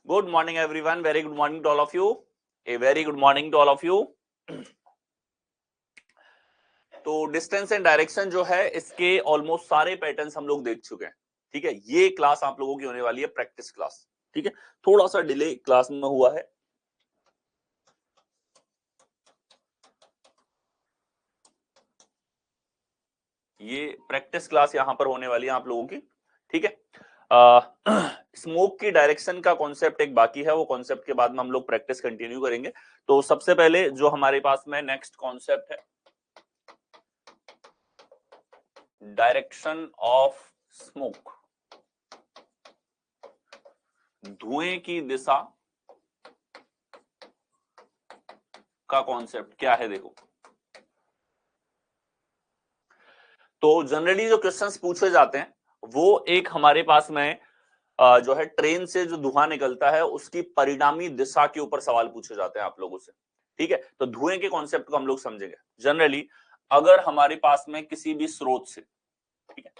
Good morning, everyone. Very good morning to all of you. A very good morning to all of you. तो distance and direction जो है इसके almost सारे patterns हम लोग देख चुके हैं। ठीक है, ये क्लास आप लोगों की होने वाली है प्रैक्टिस क्लास। ठीक है, थोड़ा सा डिले क्लास में हुआ है। ये प्रैक्टिस क्लास यहां पर होने वाली है आप लोगों की। ठीक है, स्मोक की डायरेक्शन का कॉन्सेप्ट एक बाकी है, वो कॉन्सेप्ट के बाद में हम लोग प्रैक्टिस कंटिन्यू करेंगे। तो सबसे पहले जो हमारे पास में नेक्स्ट कॉन्सेप्ट है, डायरेक्शन ऑफ स्मोक, धुएं की दिशा का कॉन्सेप्ट क्या है। देखो, तो जनरली जो क्वेश्चंस पूछे जाते हैं वो एक हमारे पास में जो है ट्रेन से जो धुआं निकलता है उसकी परिणामी दिशा के ऊपर सवाल पूछे जाते हैं आप लोगों से। ठीक है, तो धुएं के कॉन्सेप्ट को हम लोग समझेंगे। जनरली अगर हमारे पास में किसी भी स्रोत से, ठीक है,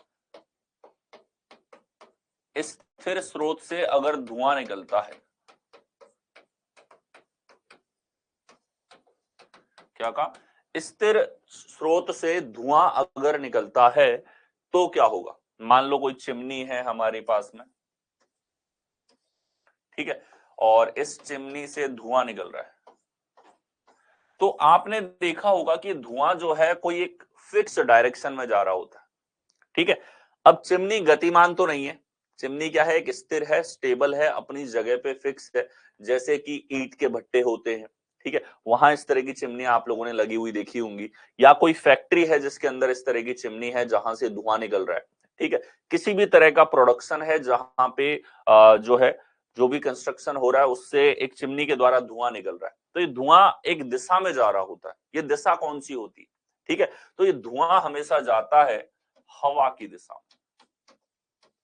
स्थिर स्रोत से अगर धुआं निकलता है, क्या कहा, स्थिर स्रोत से धुआं अगर निकलता है तो क्या होगा। मान लो कोई चिमनी है हमारे पास में, ठीक है, और इस चिमनी से धुआं निकल रहा है, तो आपने देखा होगा कि धुआं जो है कोई एक फिक्स डायरेक्शन में जा रहा होता है। ठीक है, अब चिमनी गतिमान तो नहीं है, चिमनी क्या है, एक स्थिर है, स्टेबल है, अपनी जगह पे फिक्स है, जैसे कि ईंट के भट्टे होते हैं। ठीक है, वहां इस तरह की चिमनी आप लोगों ने लगी हुई देखी होंगी, या कोई फैक्ट्री है जिसके अंदर इस तरह की चिमनी है जहां से धुआं निकल रहा है। ठीक है, किसी भी तरह का प्रोडक्शन है जहां पे जो है जो भी कंस्ट्रक्शन हो रहा है उससे एक चिमनी के द्वारा धुआं निकल रहा है, तो ये धुआं एक दिशा में जा रहा होता है। ये दिशा कौन सी होती है, ठीक है, तो ये धुआं हमेशा जाता है हवा की दिशा।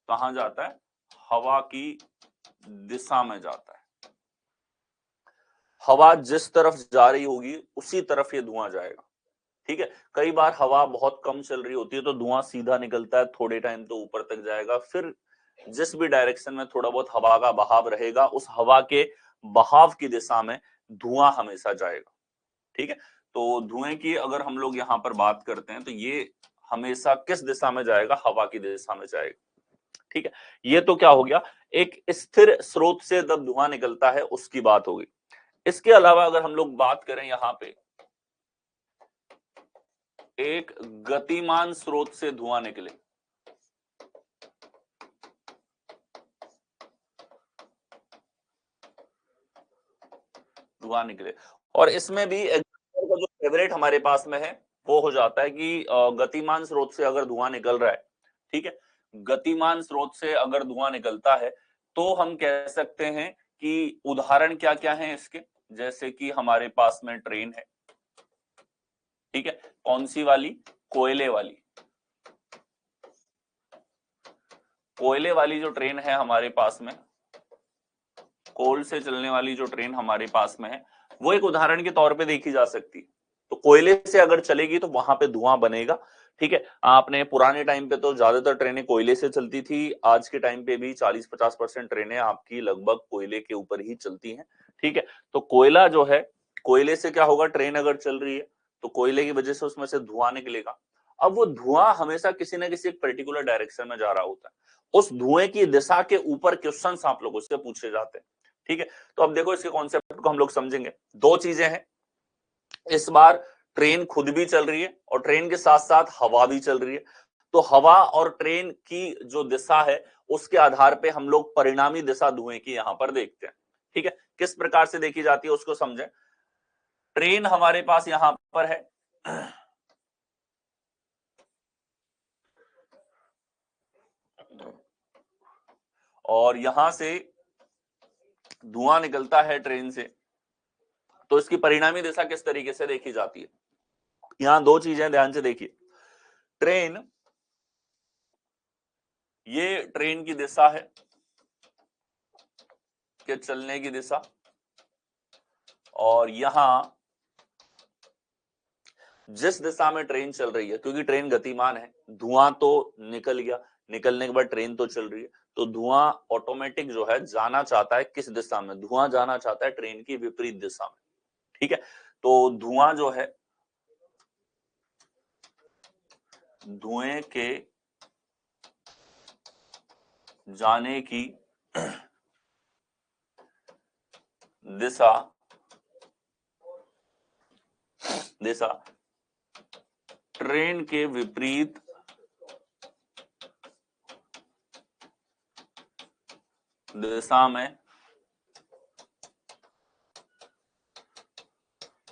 कहां जाता है, हवा की दिशा में जाता है। हवा जिस तरफ जा रही होगी उसी तरफ ये धुआं जाएगा। ठीक है, कई बार हवा बहुत कम चल रही होती है तो धुआं सीधा निकलता है, थोड़े टाइम तो ऊपर तक जाएगा, फिर जिस भी डायरेक्शन में थोड़ा बहुत हवा का बहाव रहेगा उस हवा के बहाव की दिशा में धुआं हमेशा जाएगा। ठीक है, तो धुएं की अगर हम लोग यहां पर बात करते हैं तो ये हमेशा किस दिशा में जाएगा, हवा की दिशा में जाएगा। ठीक है, ये तो क्या हो गया, एक स्थिर स्रोत से जब धुआं निकलता है उसकी बात होगी। इसके अलावा अगर हम लोग बात करें यहां पे, एक गतिमान स्रोत से धुआं निकले, धुआं निकले, और इसमें भी का जो फेवरेट हमारे पास में है वो हो जाता है कि गतिमान स्रोत से अगर धुआं निकल रहा है, ठीक है, गतिमान स्रोत से अगर धुआं निकलता है तो हम कह सकते हैं कि उदाहरण क्या क्या है इसके, जैसे कि हमारे पास में ट्रेन है। ठीक है, कौन सी वाली, कोयले वाली, कोयले वाली जो ट्रेन है हमारे पास में, कोल से चलने वाली जो ट्रेन हमारे पास में है वो एक उदाहरण के तौर पे देखी जा सकती है। तो कोयले से अगर चलेगी तो वहां पे धुआं बनेगा। ठीक है, आपने पुराने टाइम पे तो ज्यादातर ट्रेनें कोयले से चलती थी, आज के टाइम पे भी 40-50% ट्रेनें आपकी लगभग कोयले के ऊपर ही चलती हैं। ठीक है, तो कोयला जो है, कोयले से क्या होगा, ट्रेन अगर चल रही है तो कोयले की वजह से उसमें से धुआं निकलेगा। अब वो धुआं हमेशा किसी ना किसी एक पर्टिकुलर डायरेक्शन में जा रहा होता है, उस धुएं की दिशा के ऊपर क्वेश्चन आप लोगों से पूछे जाते हैं। ठीक है, तो अब देखो इसके कॉन्सेप्ट को हम लोग समझेंगे। दो चीजें हैं, इस बार ट्रेन खुद भी चल रही है और ट्रेन के साथ साथ हवा भी चल रही है, तो हवा और ट्रेन की जो दिशा है उसके आधार पे हम लोग परिणामी दिशा धुएं की यहां पर देखते हैं। ठीक है, किस प्रकार से देखी जाती है उसको समझें। ट्रेन हमारे पास यहां पर है, और यहां से धुआं निकलता है ट्रेन से, तो इसकी परिणामी दिशा किस तरीके से देखी जाती है। यहां दो चीजें ध्यान से देखिए, ट्रेन, ये ट्रेन की दिशा है के चलने की दिशा, और यहां जिस दिशा में ट्रेन चल रही है, क्योंकि ट्रेन गतिमान है, धुआं तो निकल गया, निकलने के बाद ट्रेन तो चल रही है, तो धुआं ऑटोमेटिक जो है जाना चाहता है किस दिशा में? धुआं जाना चाहता है ट्रेन की विपरीत दिशा में। ठीक है, तो धुआं जो है धुएं के जाने की दिशा ट्रेन के विपरीत दिशा में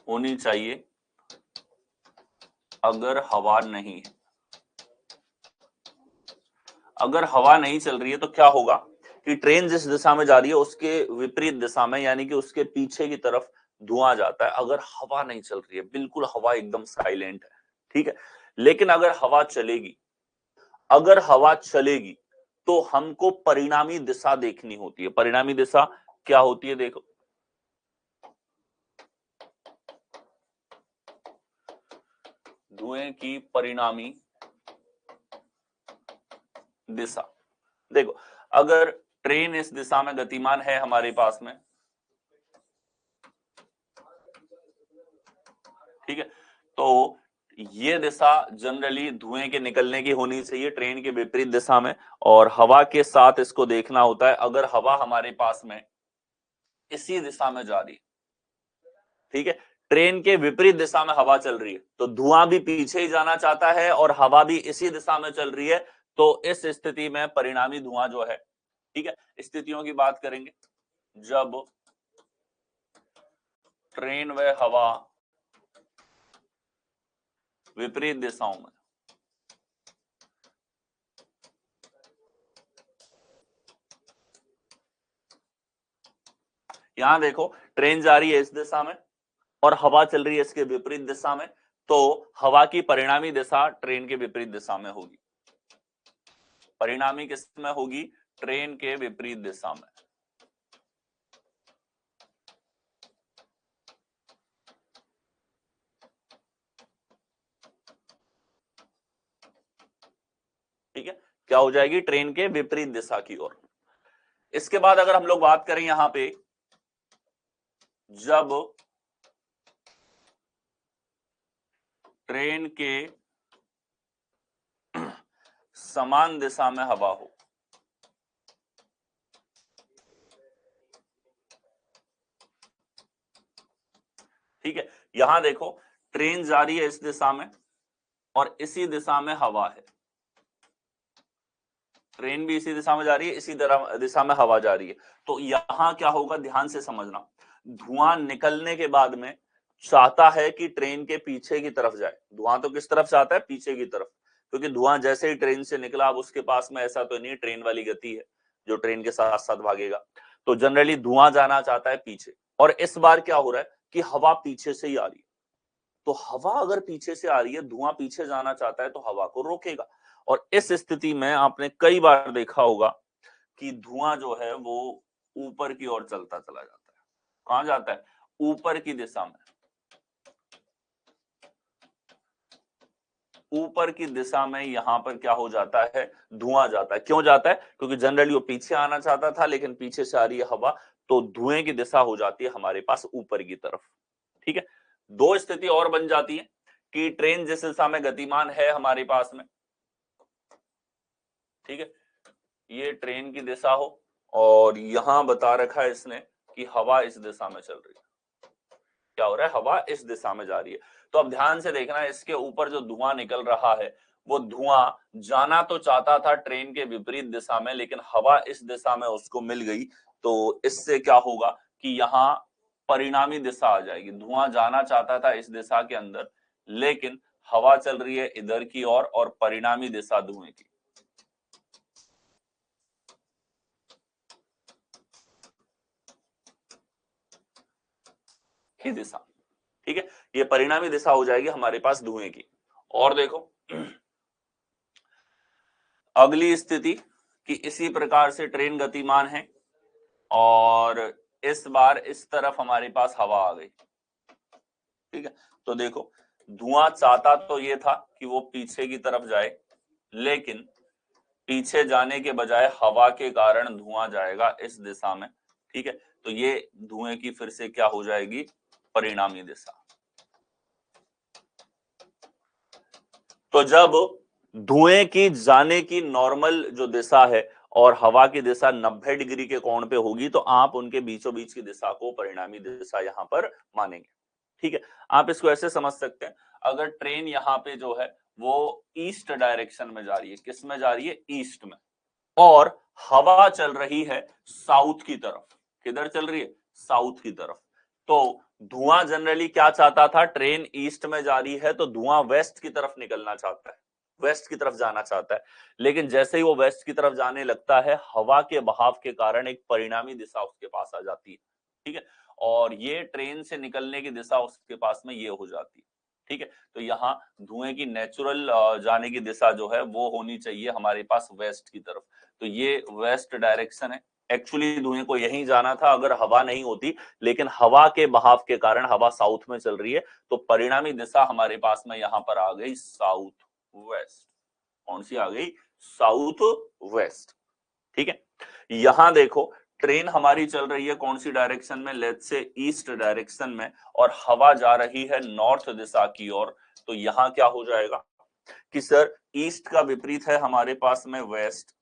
होनी चाहिए अगर हवा नहीं है। अगर हवा नहीं चल रही है तो क्या होगा कि ट्रेन जिस दिशा में जा रही है उसके विपरीत दिशा में, यानी कि उसके पीछे की तरफ धुआं जाता है अगर हवा नहीं चल रही है, बिल्कुल हवा एकदम साइलेंट है। ठीक है, लेकिन अगर हवा चलेगी तो हमको परिणामी दिशा देखनी होती है। परिणामी दिशा क्या होती है? देखो, धुएं की परिणामी दिशा। देखो, अगर ट्रेन इस दिशा में गतिमान है हमारे पास में, ठीक है, तो ये दिशा जनरली धुएं के निकलने की होनी चाहिए ट्रेन के विपरीत दिशा में, और हवा के साथ इसको देखना होता है। अगर हवा हमारे पास में इसी दिशा में जा रही है, ठीक है, ट्रेन के विपरीत दिशा में हवा चल रही है, तो धुआं भी पीछे ही जाना चाहता है और हवा भी इसी दिशा में चल रही है, तो इस स्थिति में परिणामी धुआं जो है, ठीक है, स्थितियों की बात करेंगे जब ट्रेन व हवा विपरीत दिशाओं में यहां देखो, ट्रेन जा रही है इस दिशा में और हवा चल रही है इसके विपरीत दिशा में, तो हवा की परिणामी दिशा ट्रेन के विपरीत दिशा में होगी। परिणामी किस में होगी? ट्रेन के विपरीत दिशा में। ठीक है, क्या हो जाएगी? ट्रेन के विपरीत दिशा की ओर। इसके बाद अगर हम लोग बात करें यहां पे, जब ट्रेन के समान दिशा में हवा हो, ठीक है, यहां देखो, ट्रेन जा रही है इस दिशा में और इसी दिशा में हवा है। ट्रेन भी इसी दिशा में जा रही है, इसी दिशा में हवा जा रही है, तो यहां क्या होगा? ध्यान से समझना, धुआं निकलने के बाद में चाहता है कि ट्रेन के पीछे की तरफ जाए। धुआं तो किस तरफ चाहता है? पीछे की तरफ, क्योंकि धुआं जैसे ही ट्रेन से निकला, अब उसके पास में ऐसा तो नहीं ट्रेन वाली गति है जो ट्रेन के साथ साथ भागेगा, तो जनरली धुआं जाना चाहता है पीछे। और इस बार क्या हो रहा है कि हवा पीछे से ही आ रही है, तो हवा अगर पीछे से आ रही है, धुआं पीछे जाना चाहता है तो हवा को रोकेगा। और इस स्थिति में आपने कई बार देखा होगा कि धुआं जो है वो ऊपर की ओर चलता चला जाता है। कहां जाता है? ऊपर की दिशा में। ऊपर की दिशा में यहां पर क्या हो जाता है? धुआं जाता है। क्यों जाता है? क्योंकि जनरली वो पीछे आना चाहता था, लेकिन पीछे से आ रही है हवा, तो धुएं की दिशा हो जाती है हमारे पास ऊपर की तरफ। ठीक है, दो स्थिति और बन जाती है कि ट्रेन जिस दिशा में गतिमान है हमारे पास में, ठीक है, ये ट्रेन की दिशा हो और यहां बता रखा है इसने कि हवा इस दिशा में चल रही है। क्या हो रहा है? हवा इस दिशा में जा रही है। तो अब ध्यान से देखना, इसके ऊपर जो धुआं निकल रहा है, वो धुआं जाना तो चाहता था ट्रेन के विपरीत दिशा में, लेकिन हवा इस दिशा में उसको मिल गई, तो इससे क्या होगा कि यहाँ परिणामी दिशा आ जाएगी। धुआं जाना चाहता था इस दिशा के अंदर, लेकिन हवा चल रही है इधर की ओर और परिणामी दिशा धुएं की। ही दिशा, ठीक है, ये परिणामी दिशा हो जाएगी हमारे पास धुएं की। और देखो अगली स्थिति कि इसी प्रकार से ट्रेन गतिमान है और इस बार इस तरफ हमारे पास हवा आ गई। ठीक है, तो देखो, धुआं चाहता तो ये था कि वो पीछे की तरफ जाए, लेकिन पीछे जाने के बजाय हवा के कारण धुआं जाएगा इस दिशा में, ठीक है। तो ये धुएं की फिर से क्या हो जाएगी, परिणामी दिशा। तो जब धुएं की जाने की नॉर्मल जो दिशा है और हवा की दिशा 90 डिग्री के कोण पे होगी, तो आप उनके बीचों बीच की दिशा को परिणामी दिशा यहां पर मानेंगे, ठीक है। आप इसको ऐसे समझ सकते हैं, अगर ट्रेन यहाँ पे जो है वो ईस्ट डायरेक्शन में जा रही है, किस में जा रही है, ईस्ट में, और हवा चल रही है साउथ की तरफ, किधर चल रही है, साउथ की तरफ, तो धुआं जनरली क्या चाहता था, ट्रेन ईस्ट में जा रही है तो धुआं वेस्ट की तरफ निकलना चाहता है, वेस्ट की तरफ जाना चाहता है। लेकिन जैसे ही वो वेस्ट की तरफ जाने लगता है, हवा के बहाव के कारण एक परिणामी दिशा उसके पास आ जाती है, ठीक है, और ये ट्रेन से निकलने की दिशा उसके पास में ये हो जाती है, ठीक है। तो यहाँ धुएं की नेचुरल जाने की दिशा जो है वो होनी चाहिए हमारे पास वेस्ट की तरफ, तो ये वेस्ट डायरेक्शन है। एक्चुअली धुएं को यहीं जाना था अगर हवा नहीं होती, लेकिन हवा के बहाव के कारण हवा साउथ में चल रही है, तो परिणामी दिशा हमारे पास में यहां पर आ गई साउथ वेस्ट। कौन सी आ गई, साउथ वेस्ट, ठीक है। यहां देखो ट्रेन हमारी चल रही है कौन सी डायरेक्शन में, लेट्स से ईस्ट डायरेक्शन में, और हवा जा रही है नॉर्थ दिशा की ओर, तो यहां क्या हो जाएगा कि सर ईस्ट का विपरीत है हमारे पास में वेस्ट,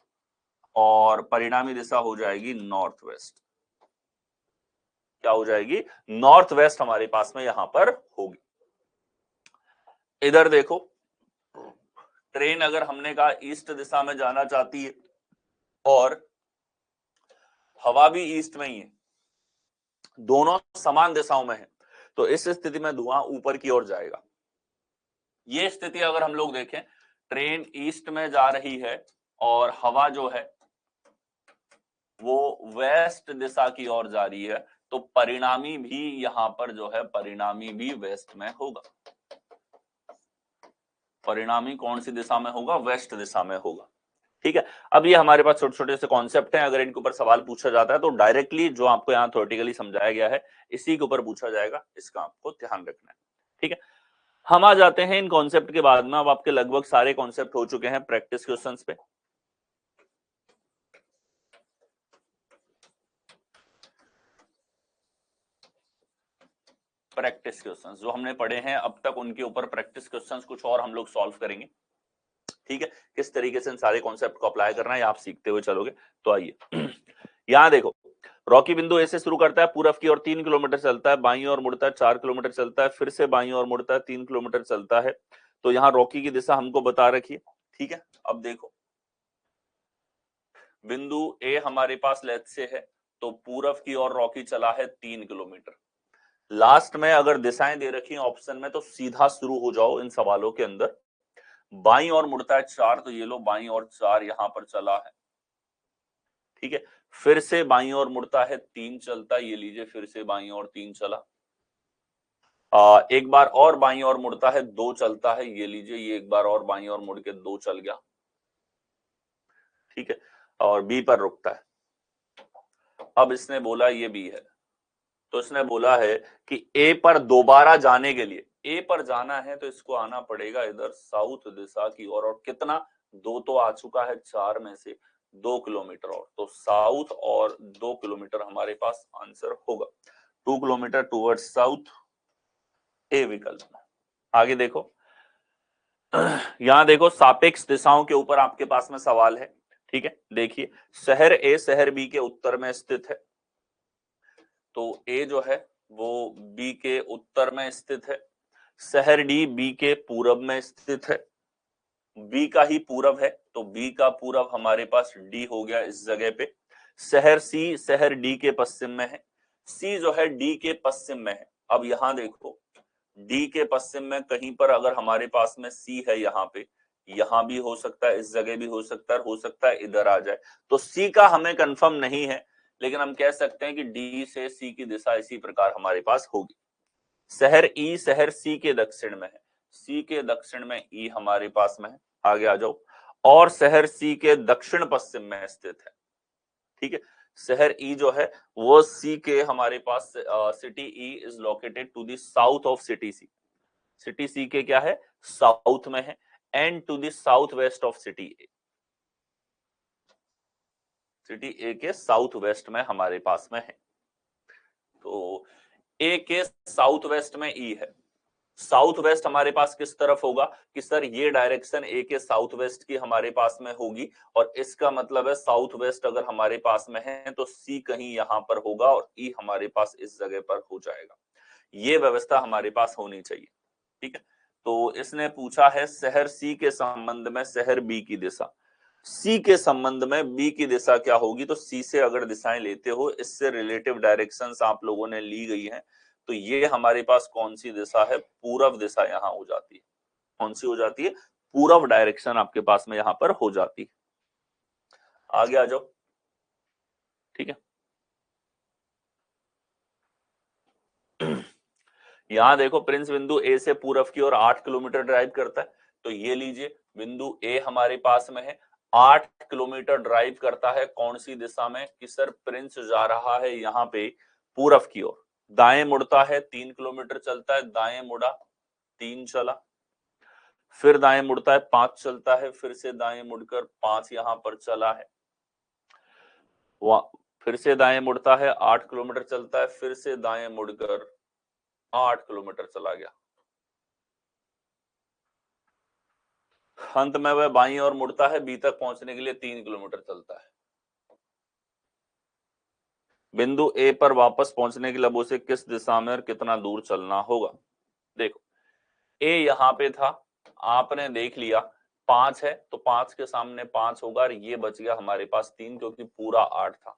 और परिणामी दिशा हो जाएगी नॉर्थ वेस्ट। क्या हो जाएगी, नॉर्थ वेस्ट हमारे पास में यहां पर होगी। इधर देखो, ट्रेन अगर हमने कहा ईस्ट दिशा में जाना चाहती है और हवा भी ईस्ट में ही है, दोनों समान दिशाओं में है, तो इस स्थिति में धुआं ऊपर की ओर जाएगा। ये स्थिति अगर हम लोग देखें, ट्रेन ईस्ट में जा रही है और हवा जो है वो वेस्ट दिशा की ओर जा रही है, तो परिणामी भी यहां पर जो है, परिणामी भी वेस्ट में होगा। परिणामी कौन सी दिशा में होगा, वेस्ट दिशा में होगा, ठीक है। अब ये हमारे पास छोटे छोटे से कॉन्सेप्ट हैं, अगर इनके ऊपर सवाल पूछा जाता है तो डायरेक्टली जो आपको यहाँ थ्योरेटिकली समझाया गया है इसी के ऊपर पूछा जाएगा, इसका आपको ध्यान रखना है, ठीक है। हम आ जाते हैं इन कॉन्सेप्ट के बाद में, अब आपके लगभग सारे कॉन्सेप्ट हो चुके हैं प्रैक्टिस क्वेश्चंस पे। प्रैक्टिस क्वेश्चंस जो हमने पढ़े हैं अब तक, उनके ऊपर प्रैक्टिस क्वेश्चंस कुछ और हम लोग सॉल्व करेंगे, ठीक है। किस तरीके से इन सारे कॉन्सेप्ट को अप्लाई करना है आप सीखते हुए चलोगे। तो आइए यहां देखो, रॉकी बिंदु ए से शुरू करता है, पूरब की ओर 3 किलोमीटर चलता है, बाईं ओर मुड़ता है 4 किलोमीटर चलता है, फिर से बाईं ओर मुड़ता है 3 किलोमीटर चलता है। तो यहाँ रॉकी की दिशा हमको बता रखी है, ठीक है। अब देखो बिंदु ए हमारे पास लेफ्ट से है, तो पूरब की ओर रॉकी चला है 3 किलोमीटर। लास्ट में अगर दिशाएं दे रखी हैं ऑप्शन में, तो सीधा शुरू हो जाओ इन सवालों के अंदर। बाईं ओर मुड़ता है 4, तो ये लो बाईं ओर 4 यहां पर चला है, ठीक है। फिर से बाईं ओर मुड़ता है 3 चलता है, ये लीजिए फिर से बाईं ओर 3 चला। एक बार और बाईं ओर मुड़ता है 2 चलता है, ये लीजिए ये एक बार और बाईं ओर मुड़ के 2 चल गया, ठीक है। और बी पर रुकता है। अब इसने बोला ये बी है, तो इसने बोला है कि ए पर दोबारा जाने के लिए, ए पर जाना है तो इसको आना पड़ेगा इधर साउथ दिशा की ओर, और कितना, 2 तो आ चुका है 4 में से, 2 किलोमीटर और, तो साउथ और 2 किलोमीटर हमारे पास आंसर होगा। 2 किलोमीटर टूवर्ड्स साउथ, ए विकल्प। आगे देखो, यहां देखो सापेक्ष दिशाओं के ऊपर आपके पास में सवाल है, ठीक है। देखिए शहर ए शहर बी के उत्तर में स्थित है, तो ए जो है वो बी के उत्तर में स्थित है। शहर डी बी के पूरब में स्थित है, बी का ही पूरब है, तो बी का पूरब हमारे पास डी हो गया इस जगह पे। शहर सी शहर डी के पश्चिम में है, सी जो है डी के पश्चिम में है। अब यहां देखो डी के पश्चिम में कहीं पर अगर हमारे पास में सी है यहाँ पे, यहां भी हो सकता है, इस जगह भी हो सकता है इधर आ जाए, तो सी का हमें कंफर्म नहीं है, लेकिन हम कह सकते हैं कि डी से सी की दिशा इसी प्रकार हमारे पास होगी। शहर ई शहर सी के दक्षिण में है, सी के दक्षिण में ई हमारे पास में है, आगे आ जाओ, और शहर सी के दक्षिण पश्चिम में स्थित है, ठीक है। शहर ई जो है वो सी के हमारे पास, city E is located to the south of city C, city C के क्या है, साउथ में है, and to the south west of city A, city A के साउथ वेस्ट में हमारे पास में है। तो ए के साउथ वेस्ट में ई है। साउथ वेस्ट हमारे पास किस तरफ होगा कि सर ये डायरेक्शन ए के साउथ वेस्ट की हमारे पास में होगी, और इसका मतलब है साउथ वेस्ट अगर हमारे पास में है तो सी कहीं यहां पर होगा और ई हमारे पास इस जगह पर हो जाएगा। ये व्यवस्था हमारे पास होनी चाहिए। ठीक है, तो इसने पूछा है शहर सी के संबंध में शहर बी की दिशा। सी के संबंध में बी की दिशा क्या होगी, तो सी से अगर दिशाएं लेते हो, इससे रिलेटिव डायरेक्शंस आप लोगों ने ली गई हैं, तो ये हमारे पास कौन सी दिशा है, पूरब दिशा यहां हो जाती है। कौन सी हो जाती है, पूरब डायरेक्शन आपके पास में यहां पर हो जाती है। आगे आ जाओ। ठीक है, यहां देखो प्रिंस बिंदु ए से पूरब की ओर 8 किलोमीटर ड्राइव करता है, तो ये लीजिए बिंदु ए हमारे पास में है, 8 किलोमीटर ड्राइव करता है कौन सी दिशा में कि सर प्रिंस जा रहा है यहाँ पे पूरब की ओर। दाएं मुड़ता है 3 किलोमीटर चलता है, दाएं मुड़ा 3 चला, फिर दाएं मुड़ता है 5 चलता है, फिर से दाएं मुड़कर 5 यहां पर चला है, फिर से दाएं मुड़ता है 8 किलोमीटर चलता है, फिर से दाएं मुड़कर 8 किलोमीटर चला गया। अंत में वह बाईं ओर मुड़ता है, बी तक पहुंचने के लिए 3 किलोमीटर चलता है। बिंदु ए पर वापस पहुंचने के लिए अब उसे किस दिशा में और कितना दूर चलना होगा। देखो ए यहां पे था, आपने देख लिया 5 है तो 5 के सामने 5 होगा और ये बच गया हमारे पास 3, क्योंकि पूरा 8 था।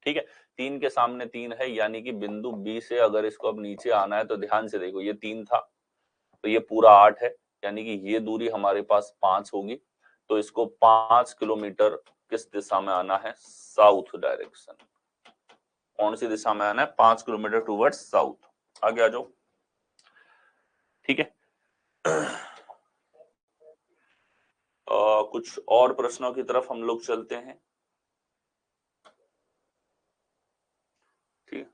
ठीक है, 3 के सामने 3 है, यानी कि बिंदु बी से अगर इसको अब नीचे आना है तो ध्यान से देखो, ये 3 था तो ये पूरा 8 है, यानी कि ये दूरी हमारे पास 5 होगी। तो इसको 5 किलोमीटर किस दिशा में आना है, साउथ डायरेक्शन। कौन सी दिशा में आना है, 5 किलोमीटर टूवर्ड्स साउथ। आगे आ जाओ। ठीक है, कुछ और प्रश्नों की तरफ हम लोग चलते हैं। ठीक,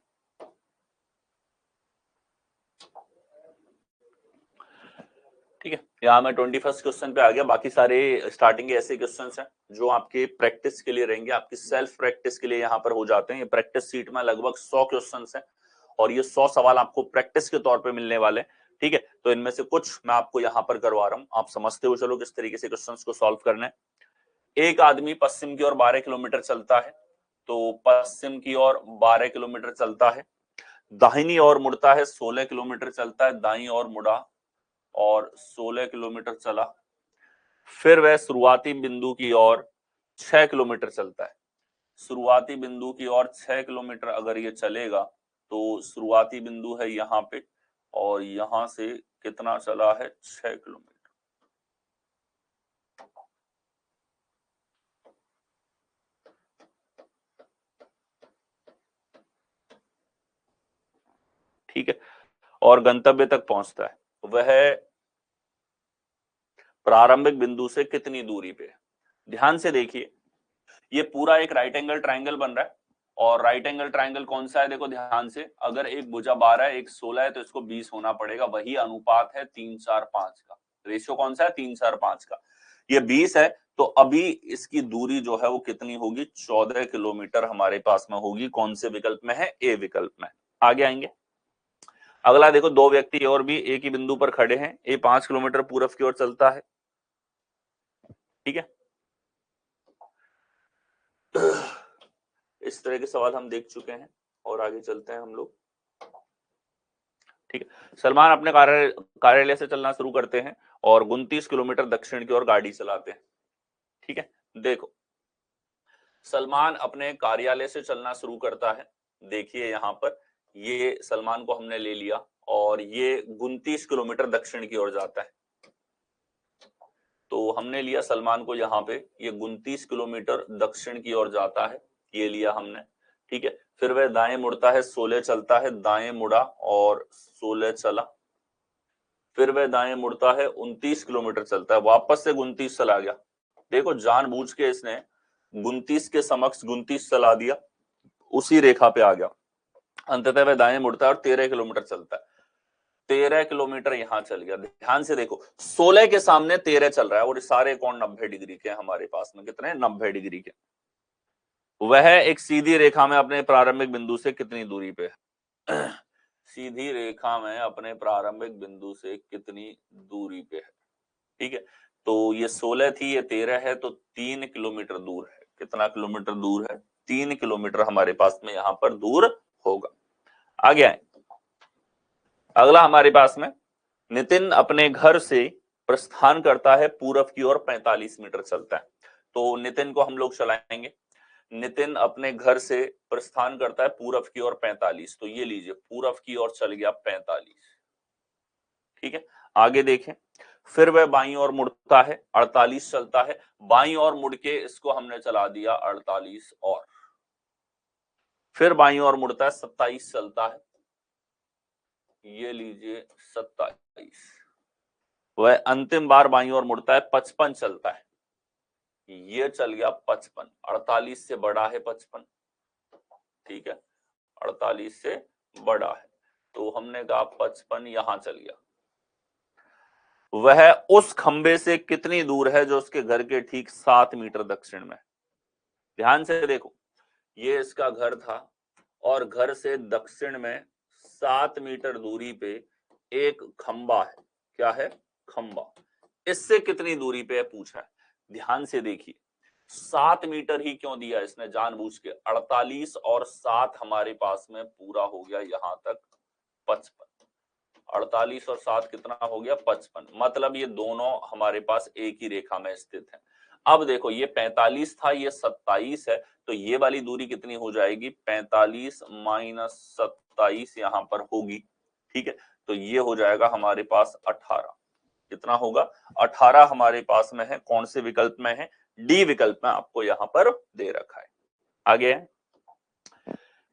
ठीक है, यहाँ मैं 21st क्वेश्चन पे आ गया। बाकी सारे स्टार्टिंग के ऐसे क्वेश्चंस हैं जो आपके प्रैक्टिस के लिए रहेंगे, आपकी सेल्फ प्रैक्टिस के लिए यहाँ पर हो जाते हैं। ये प्रैक्टिस सीट में लगभग 100 क्वेश्चंस हैं और ये 100 सवाल आपको प्रैक्टिस के तौर पे मिलने वाले हैं। ठीक है, तो इनमें से कुछ मैं आपको यहाँ पर करवा रहा हूँ, आप समझते हो चलो किस तरीके से क्वेश्चंस को सॉल्व करना है। एक आदमी पश्चिम की ओर 12 किलोमीटर चलता है, तो पश्चिम की ओर 12 किलोमीटर चलता है, दाहिनी ओर मुड़ता है 16 किलोमीटर चलता है, दाईं ओर मुड़ा और 16 किलोमीटर चला, फिर वह शुरुआती बिंदु की ओर 6 किलोमीटर चलता है। शुरुआती बिंदु की ओर 6 किलोमीटर अगर ये चलेगा तो शुरुआती बिंदु है यहाँ पे और यहां से कितना चला है, 6 किलोमीटर। ठीक है, और गंतव्य तक पहुंचता है, वह प्रारंभिक बिंदु से कितनी दूरी पे है। ध्यान से देखिए, ये पूरा एक राइट एंगल ट्राइंगल बन रहा है और राइट एंगल ट्राइंगल कौन सा है, देखो ध्यान से, अगर एक भुजा 12 है एक 16 है तो इसको 20 होना पड़ेगा, वही अनुपात है 3 4 5 का। रेशियो कौन सा है, 3 4 5 का। ये 20 है तो अभी इसकी दूरी जो है वो कितनी होगी, 14 किलोमीटर हमारे पास में होगी। कौन से विकल्प में है, ए विकल्प में। आगे आएंगे, अगला देखो, दो व्यक्ति और भी एक ही बिंदु पर खड़े हैं, ए 5 किलोमीटर पूरब की ओर चलता है। ठीक है, इस तरह के सवाल हम देख चुके हैं और आगे चलते हैं हम लोग। ठीक है, सलमान अपने कार्यालय से चलना शुरू करते हैं और 29 किलोमीटर दक्षिण की ओर गाड़ी चलाते हैं। ठीक है, देखो सलमान अपने कार्यालय से चलना शुरू करता है, देखिए यहां पर ये सलमान को हमने ले लिया और ये 29 किलोमीटर दक्षिण की ओर जाता है। तो हमने लिया सलमान को यहाँ पे, ये 29 किलोमीटर दक्षिण की ओर जाता है, ये लिया हमने। ठीक है, फिर वह दाएं मुड़ता है, 16 चलता है, दाएं मुड़ा और 16 चला, फिर वह दाएं मुड़ता है, 29 किलोमीटर चलता है, वापस से 29 चला गया। देखो जानबूझ के इसने 29 के समक्ष 29 चला दिया, उसी रेखा पे आ गया, अंततः वह दाएं मुड़ता है और 13 किलोमीटर चलता है। 13 किलोमीटर यहां चल गया। ध्यान से देखो 16 के सामने 13 चल रहा है और सारे कोण 90 डिग्री के हमारे पास में, कितने, 90 डिग्री के। वह एक सीधी रेखा में अपने प्रारंभिक बिंदु से कितनी दूरी पे है? सीधी रेखा में अपने प्रारंभिक बिंदु से कितनी दूरी पे है? ठीक है, तो ये 16 थी, ये 13 है, तो 3 किलोमीटर दूर है। कितना किलोमीटर दूर है? 3 किलोमीटर हमारे पास में यहां पर दूर होगा। आगे आए, अगला हमारे पास में, नितिन अपने घर से प्रस्थान करता है, पूर्व की ओर 45 मीटर चलता है। तो नितिन को हम लोग चलाएंगे। नितिन अपने घर से प्रस्थान करता है पूर्व की ओर 45, तो ये लीजिए पूर्व की ओर चल गया 45। ठीक है, आगे देखें, फिर वह बाईं ओर मुड़ता है, 48 चलता है, बाईं ओर मुड़ के इसको हमने चला दिया 48 और, फिर बाईं ओर मुड़ता है, 27 चलता है, ये लीजिए 27। वह अंतिम बार बाईं ओर मुड़ता है, 55 चलता है, ये चल गया 55। 48 से बड़ा है 55, ठीक है, 48 से बड़ा है, तो हमने कहा 55 यहां चल गया। वह उस खंबे से कितनी दूर है जो उसके घर के ठीक 7 मीटर दक्षिण में? ध्यान से देखो, ये इसका घर था और घर से दक्षिण में 7 मीटर दूरी पे एक खंबा है। क्या है? खंबा। इससे कितनी दूरी पे है पूछा है। ध्यान से देखिए, 7 मीटर ही क्यों दिया इसने जानबूझ के? 48 और 7 हमारे पास में पूरा हो गया यहां तक 55। 48 और 7 कितना हो गया? 55। मतलब ये दोनों हमारे पास एक ही रेखा में स्थित है। अब देखो, ये 45 था, ये 27 है, तो ये वाली दूरी कितनी हो जाएगी? 45 माइनस 27 यहां पर होगी। ठीक है, तो ये हो जाएगा हमारे पास 18। कितना होगा? 18 हमारे पास में है। कौन से विकल्प में है? डी विकल्प में आपको यहां पर दे रखा है। आगे है,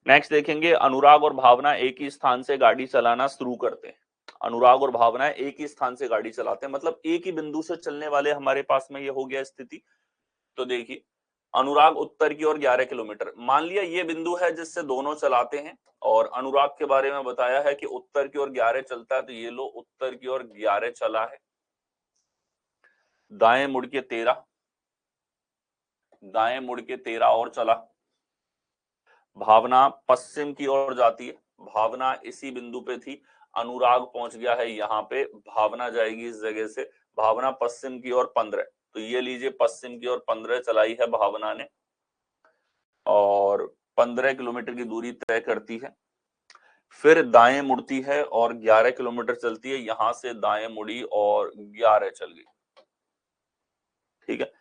नेक्स्ट देखेंगे, अनुराग और भावना एक ही स्थान से गाड़ी चलाना शुरू करते हैं। अनुराग और भावना एक ही स्थान से गाड़ी चलाते हैं, मतलब एक ही बिंदु से चलने वाले हमारे पास में ये हो गया स्थिति। तो देखिए, अनुराग उत्तर की ओर 11 किलोमीटर, मान लिया ये बिंदु है जिससे दोनों चलाते हैं, और अनुराग के बारे में बताया है कि उत्तर की ओर 11 चलता है, तो ये लो उत्तर की ओर 11 चला है, दाएं मुड़ के 13, दाएं मुड़ के 13 और चला। भावना पश्चिम की ओर जाती है, भावना इसी बिंदु पे थी, अनुराग पहुंच गया है यहाँ पे, भावना जाएगी इस जगह से, भावना पश्चिम की ओर 15, तो ये लीजिए पश्चिम की ओर 15 चलाई है भावना ने, और 15 किलोमीटर की दूरी तय करती है। फिर दाएं मुड़ती है और 11 किलोमीटर चलती है, यहां से दाएं मुड़ी और 11 चल गई। ठीक है,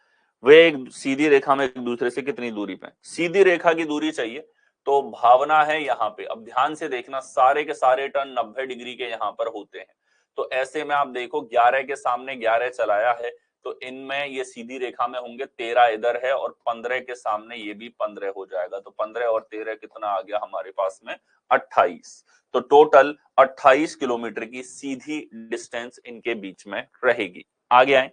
वे एक सीधी रेखा में एक दूसरे से कितनी दूरी पे? सीधी रेखा की दूरी चाहिए, तो भावना है यहाँ पे। अब ध्यान से देखना, सारे के सारे टर्न 90 डिग्री के यहाँ पर होते हैं, तो ऐसे में आप देखो 11 के सामने 11 चलाया है, तो इनमें ये सीधी रेखा में होंगे, 13 इधर है और 15 के सामने ये भी 15 हो जाएगा, तो 15 और 13 कितना आ गया हमारे पास में? 28। तो टोटल 28 किलोमीटर की सीधी डिस्टेंस इनके बीच में रहेगी। आगे आए,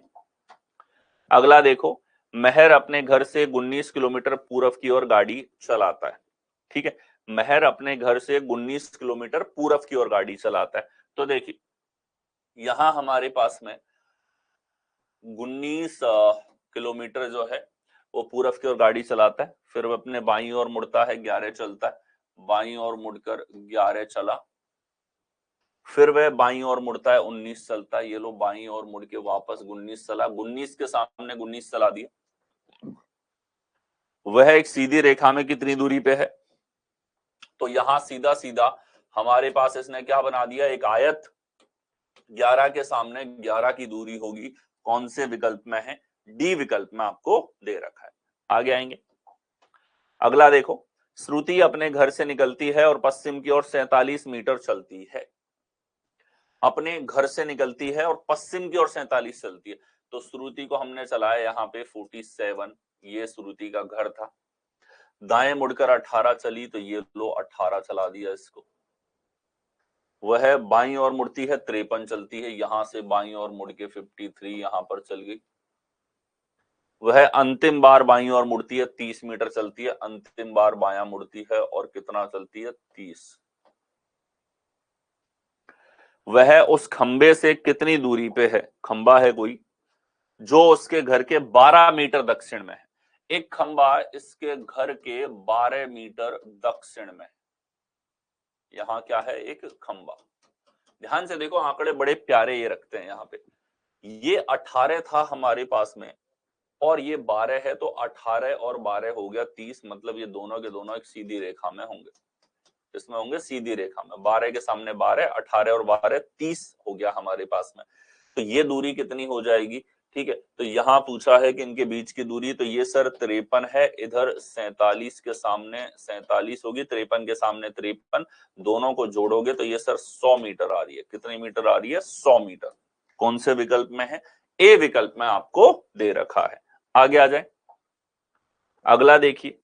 अगला देखो, महर अपने घर से 19 किलोमीटर पूर्व की ओर गाड़ी चलाता है। ठीक है, महर अपने घर से 19 किलोमीटर पूर्व की ओर गाड़ी चलाता है, तो देखिए यहां हमारे पास में 19 किलोमीटर जो है वो पूर्व की ओर गाड़ी चलाता है, फिर वो अपने बाईं ओर मुड़ता है, 11 चलता है, बाईं ओर मुड़कर 11 चला, फिर वह बाईं ओर मुड़ता है, 19 चलता है, ये लो बाईं ओर मुड़ के वापस 19 चला, 19 के सामने 19 चला दिया। वह एक सीधी रेखा में कितनी दूरी पे है? तो यहां सीधा सीधा हमारे पास इसने क्या बना दिया? एक आयत। 11 के सामने 11 की दूरी होगी, कौन से विकल्प में है? डी विकल्प में आपको दे रखा है। आगे आएंगे, अगला देखो, श्रुति अपने घर से निकलती है और पश्चिम की ओर 47 मीटर चलती है। अपने घर से निकलती है और पश्चिम की ओर 47 चलती है, तो श्रुति को हमने चलाया यहाँ पे 47, ये श्रुति का घर था, दाएं मुड़कर 18 चली, तो ये लो 18 चला दिया इसको। वह बाईं ओर मुड़ती है, 53 चलती है, यहां से बाईं ओर मुड़ के 53 यहां पर चल गई। वह अंतिम बार बाईं ओर मुड़ती है, 30 मीटर चलती है, अंतिम बार बायां मुड़ती है और कितना चलती है? 30। वह उस खंबे से कितनी दूरी पे है? खंबा है कोई जो उसके घर के 12 मीटर दक्षिण में है। एक खंबा इसके घर के 12 मीटर दक्षिण में। यहाँ क्या है, एक खंबा। ध्यान से देखो, आंकड़े बड़े प्यारे ये रखते हैं यहाँ पे। ये 18 था हमारे पास में और ये 12 है, तो 18 और 12 हो गया 30, मतलब ये दोनों के दोनों एक सीधी रेखा में होंगे। इसमें होंगे सीधी रेखा में, 12 के सामने 12, 18 और 12 30 हो गया हमारे पास में। तो ये दूरी कितनी हो जाएगी? ठीक है, तो यहाँ पूछा है कि इनके बीच की दूरी, तो ये सर 53 है, इधर 47 के सामने 47 होगी, 53 के सामने 53, दोनों को जोड़ोगे तो ये सर 100 मीटर आ रही है। कितनी मीटर आ रही है? 100 मीटर। कौन से विकल्प में है? ए विकल्प में आपको दे रखा है। आगे आ जाए, अगला देखिए,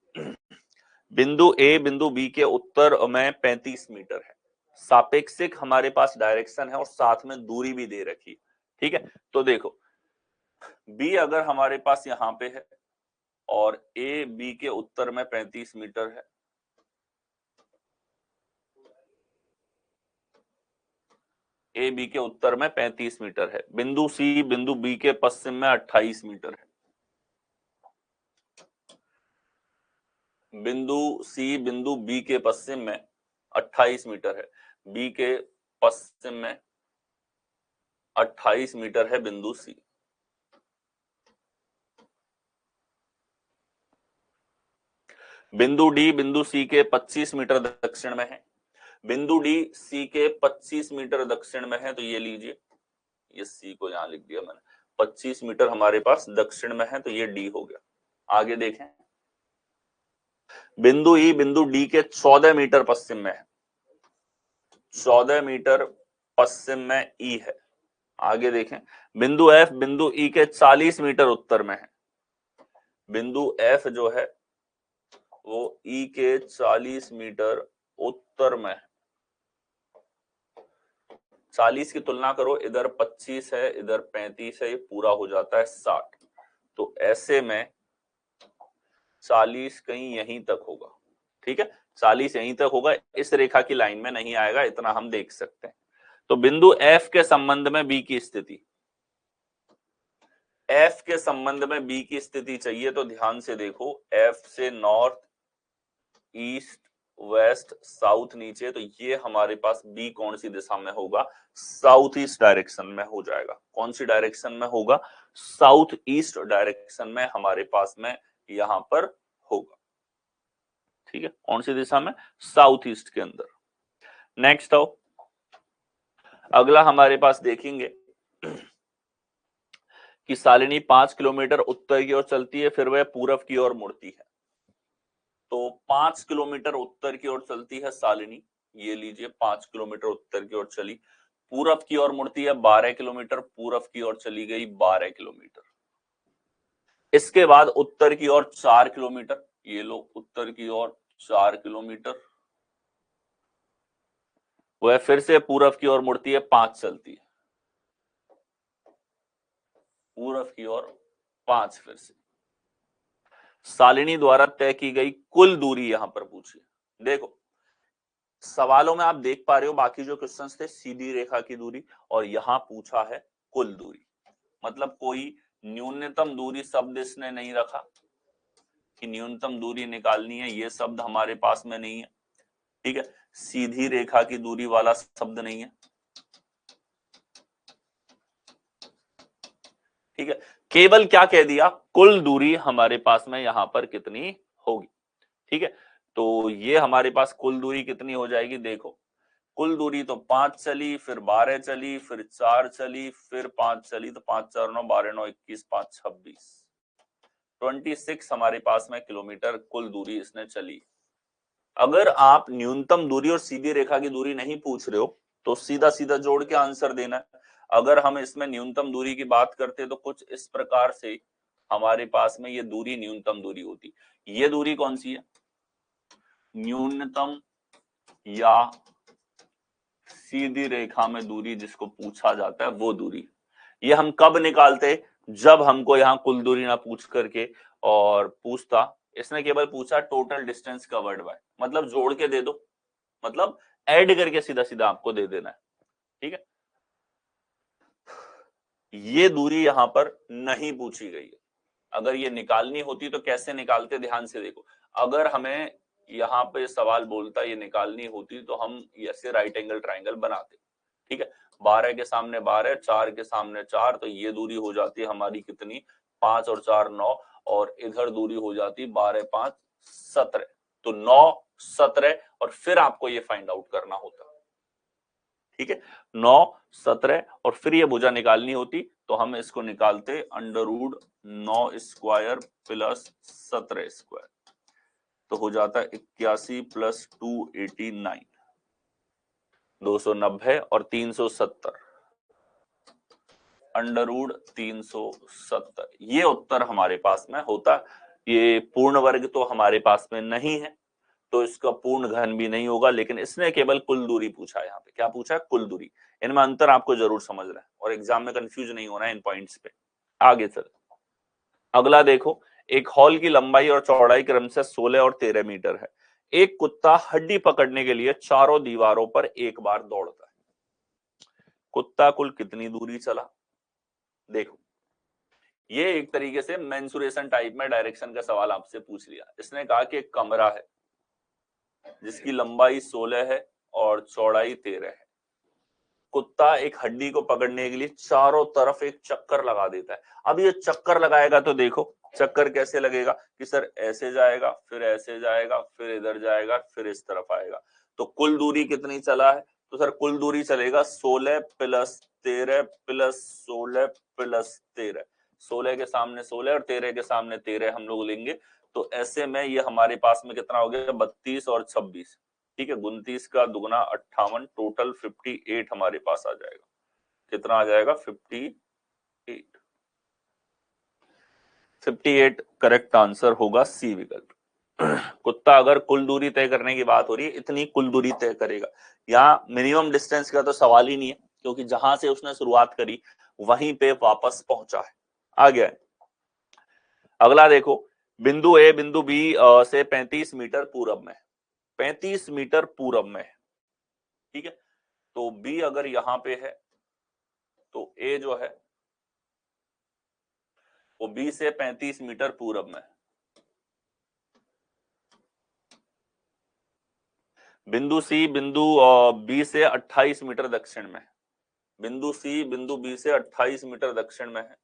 बिंदु ए बिंदु बी के उत्तर में 35 मीटर है। सापेक्षिक हमारे पास डायरेक्शन है और साथ में दूरी भी दे रखी है। ठीक है, तो देखो बी अगर हमारे पास यहां पे है और ए बी के उत्तर में 35 मीटर है, ए बी के उत्तर में 35 मीटर है। बिंदु सी बिंदु बी के पश्चिम में 28 मीटर है। बिंदु सी बिंदु बी के पश्चिम में 28 मीटर है। बी के पश्चिम में 28 मीटर है बिंदु सी। बिंदु डी बिंदु सी के 25 मीटर दक्षिण में है। बिंदु डी सी के 25 मीटर दक्षिण में है, तो ये लीजिए, ये सी को यहां लिख दिया मैंने, 25 मीटर हमारे पास दक्षिण में है, तो ये डी हो गया। आगे देखें, बिंदु ई बिंदु डी के 14 मीटर पश्चिम में है। 14 मीटर पश्चिम में ई है। आगे देखें, बिंदु एफ बिंदु ई के 40 मीटर उत्तर में है। बिंदु एफ जो है वो ई के 40 मीटर उत्तर में है। 40 की तुलना करो, इधर 25 है, इधर 35 है, ये पूरा हो जाता है 60। तो ऐसे में 40 कहीं यहीं तक होगा। ठीक है, 40 यहीं तक होगा, इस रेखा की लाइन में नहीं आएगा, इतना हम देख सकते हैं। तो बिंदु एफ के संबंध में बी की स्थिति, एफ के संबंध में बी की स्थिति चाहिए, तो ध्यान से देखो, एफ से नॉर्थ ईस्ट वेस्ट साउथ नीचे, तो ये हमारे पास बी कौन सी दिशा में होगा? साउथ ईस्ट डायरेक्शन में हो जाएगा। कौन सी डायरेक्शन में होगा? साउथ ईस्ट डायरेक्शन में हमारे पास में यहां पर होगा। ठीक है, कौन सी दिशा में? साउथ ईस्ट के अंदर। नेक्स्ट आओ, अगला हमारे पास देखेंगे कि शालिनी 5 किलोमीटर उत्तर की ओर चलती है, फिर वह पूरब की ओर मुड़ती है। तो 5 किलोमीटर उत्तर की ओर चलती है शालिनी, ये लीजिए 5 किलोमीटर उत्तर की ओर चली, पूरब की ओर मुड़ती है 12 किलोमीटर, पूरब की ओर चली गई 12 किलोमीटर। इसके बाद उत्तर की ओर 4 किलोमीटर, ये लो उत्तर की ओर 4 किलोमीटर, वह फिर से पूरब की ओर मुड़ती है, 5 चलती है, पूरब की ओर 5 फिर से। शालिनी द्वारा तय की गई कुल दूरी यहां पर पूछी। देखो सवालों में आप देख पा रहे हो, बाकी जो क्वेश्चंस थे सीधी रेखा की दूरी, और यहां पूछा है कुल दूरी। मतलब कोई न्यूनतम दूरी शब्द इसने नहीं रखा कि न्यूनतम दूरी निकालनी है, ये शब्द हमारे पास में नहीं है। ठीक है, सीधी रेखा की दूरी वाला शब्द नहीं है। ठीक है, केवल क्या कह दिया? कुल दूरी हमारे पास में यहां पर कितनी होगी। ठीक है, तो ये हमारे पास कुल दूरी कितनी हो जाएगी? देखो कुल दूरी तो 5 चली, फिर 12 चली, फिर 4 चली, फिर 5 चली, तो 5 4 9 12 9 21 5 26, 26 हमारे पास में किलोमीटर कुल दूरी इसने चली। अगर आप न्यूनतम दूरी और सीधी रेखा की दूरी नहीं पूछ रहे हो तो सीधा सीधा जोड़ के आंसर देना है। अगर हम इसमें न्यूनतम दूरी की बात करते तो कुछ इस प्रकार से हमारे पास में ये दूरी न्यूनतम दूरी होती। ये दूरी कौन सी है? न्यूनतम या सीधी रेखा में दूरी जिसको पूछा जाता है वो दूरी। ये हम कब निकालते? जब हमको यहाँ कुल दूरी ना पूछ करके और पूछता, इसने केवल पूछा टोटल डिस्टेंस कवर्ड बाय, मतलब जोड़ के दे दो, मतलब ऐड करके सीधा सीधा आपको दे देना है। ठीक है, ये दूरी यहां पर नहीं पूछी गई है। अगर ये निकालनी होती तो कैसे निकालते, ध्यान से देखो। अगर हमें यहाँ पे सवाल बोलता ये निकालनी होती तो हम ऐसे राइट एंगल ट्राइंगल बनाते, ठीक है। 12 के सामने 12, 4 के सामने 4, तो ये दूरी हो जाती है हमारी कितनी, 5 और 4 9, और इधर दूरी हो जाती 12 5 17, तो 9 17, और फिर आपको ये फाइंड आउट करना होता, ठीक है। 9 17 और फिर ये भुजा निकालनी होती तो हम इसको निकालते √9 स्क्वायर प्लस 17 स्क्वायर, तो हो जाता है 81 प्लस 289, 290 और 370, √370, ये उत्तर हमारे पास में होता। ये पूर्ण वर्ग तो हमारे पास में नहीं है, तो इसका पूर्ण घन भी नहीं होगा, लेकिन इसने केवल कुल दूरी पूछा है। यहाँ पे क्या पूछा है, कुल दूरी। इनमें अंतर आपको जरूर समझना है और एग्जाम में कंफ्यूज नहीं होना है इन पॉइंट्स पे। आगे चल, अगला देखो, एक हॉल की लंबाई और चौड़ाई क्रमशः 16 और 13 मीटर है। एक कुत्ता हड्डी पकड़ने के लिए चारों दीवारों पर एक बार दौड़ता है। कुत्ता कुल कितनी दूरी चला, देखो ये एक तरीके से मेंसुरेशन टाइप में डायरेक्शन का सवाल आपसे पूछ लिया। इसने कहा कि एक कमरा है जिसकी लंबाई 16 है और चौड़ाई 13 है। कुत्ता एक हड्डी को पकड़ने के लिए चारों तरफ एक चक्कर लगा देता है। अब ये चक्कर लगाएगा तो देखो चक्कर कैसे लगेगा कि सर ऐसे जाएगा, फिर ऐसे जाएगा, फिर इधर जाएगा, फिर इस तरफ आएगा। तो कुल दूरी कितनी चला है, तो सर कुल दूरी चलेगा 16 प्लस 13 प्लस 16 प्लस 13, 16 के सामने 16 और 13 के सामने 13 हम लोग लेंगे, तो ऐसे में ये हमारे पास में कितना हो गया, 32 और 26, ठीक है। 29 का दुगना 58, टोटल 58 हमारे पास आ जाएगा। कितना आ जाएगा, 58। 58 करेक्ट आंसर होगा सी विकल्प। कुत्ता अगर कुल दूरी तय करने की बात हो रही है, इतनी कुल दूरी तय करेगा। यहाँ मिनिमम डिस्टेंस का तो सवाल ही नहीं है, क्योंकि जहां से उसने शुरुआत करी वहीं पे वापस पहुंचा है। आ गया है। अगला देखो, बिंदु ए बिंदु बी से 35 मीटर पूरब में, 35 मीटर पूरब में, ठीक है। तो बी अगर यहां पे है तो ए जो है वो बी से 35 मीटर पूरब में, बिंदु सी बिंदु बी से 28 मीटर दक्षिण में, बिंदु सी बिंदु बी से 28 मीटर दक्षिण में है।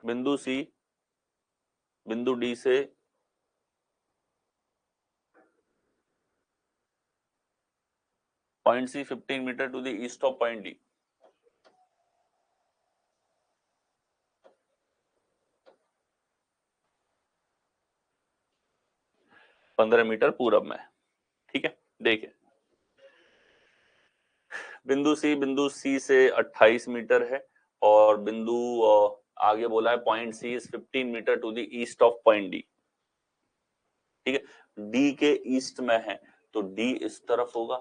बिंदु सी बिंदु डी से point C 15 metre to the east of point D, पंद्रह मीटर पूरब में, ठीक है। देखिए बिंदु सी से 28 मीटर है और बिंदु आगे बोला है point C is 15 metre to the east of point D, ठीक है। डी के ईस्ट में है तो डी इस तरफ होगा,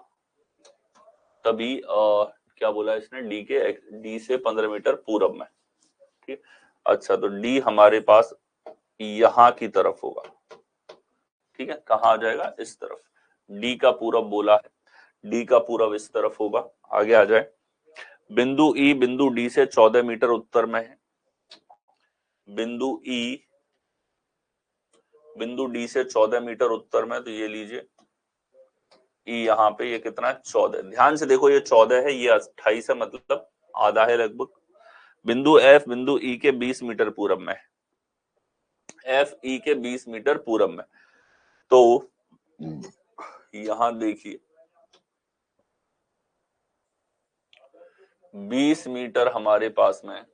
तभी क्या बोला इसने, डी से 15 मीटर पूरब में, ठीक। अच्छा, तो डी हमारे पास यहां की तरफ होगा, ठीक है। कहाँ आ जाएगा, इस तरफ। डी का पूरब बोला है, डी का पूरब इस तरफ होगा। आगे आ जाए, बिंदु ई बिंदु डी से 14 मीटर उत्तर में है, बिंदु ई बिंदु डी से 14 मीटर उत्तर में, तो ये लीजिए ई यहाँ पे, ये कितना है 14, ध्यान से देखो ये 14 है, ये 28 है, मतलब आधा है लगभग। बिंदु एफ बिंदु ई के 20 मीटर पूरब में है, एफ ई के 20 मीटर पूरब में, तो यहां देखिए 20 मीटर हमारे पास में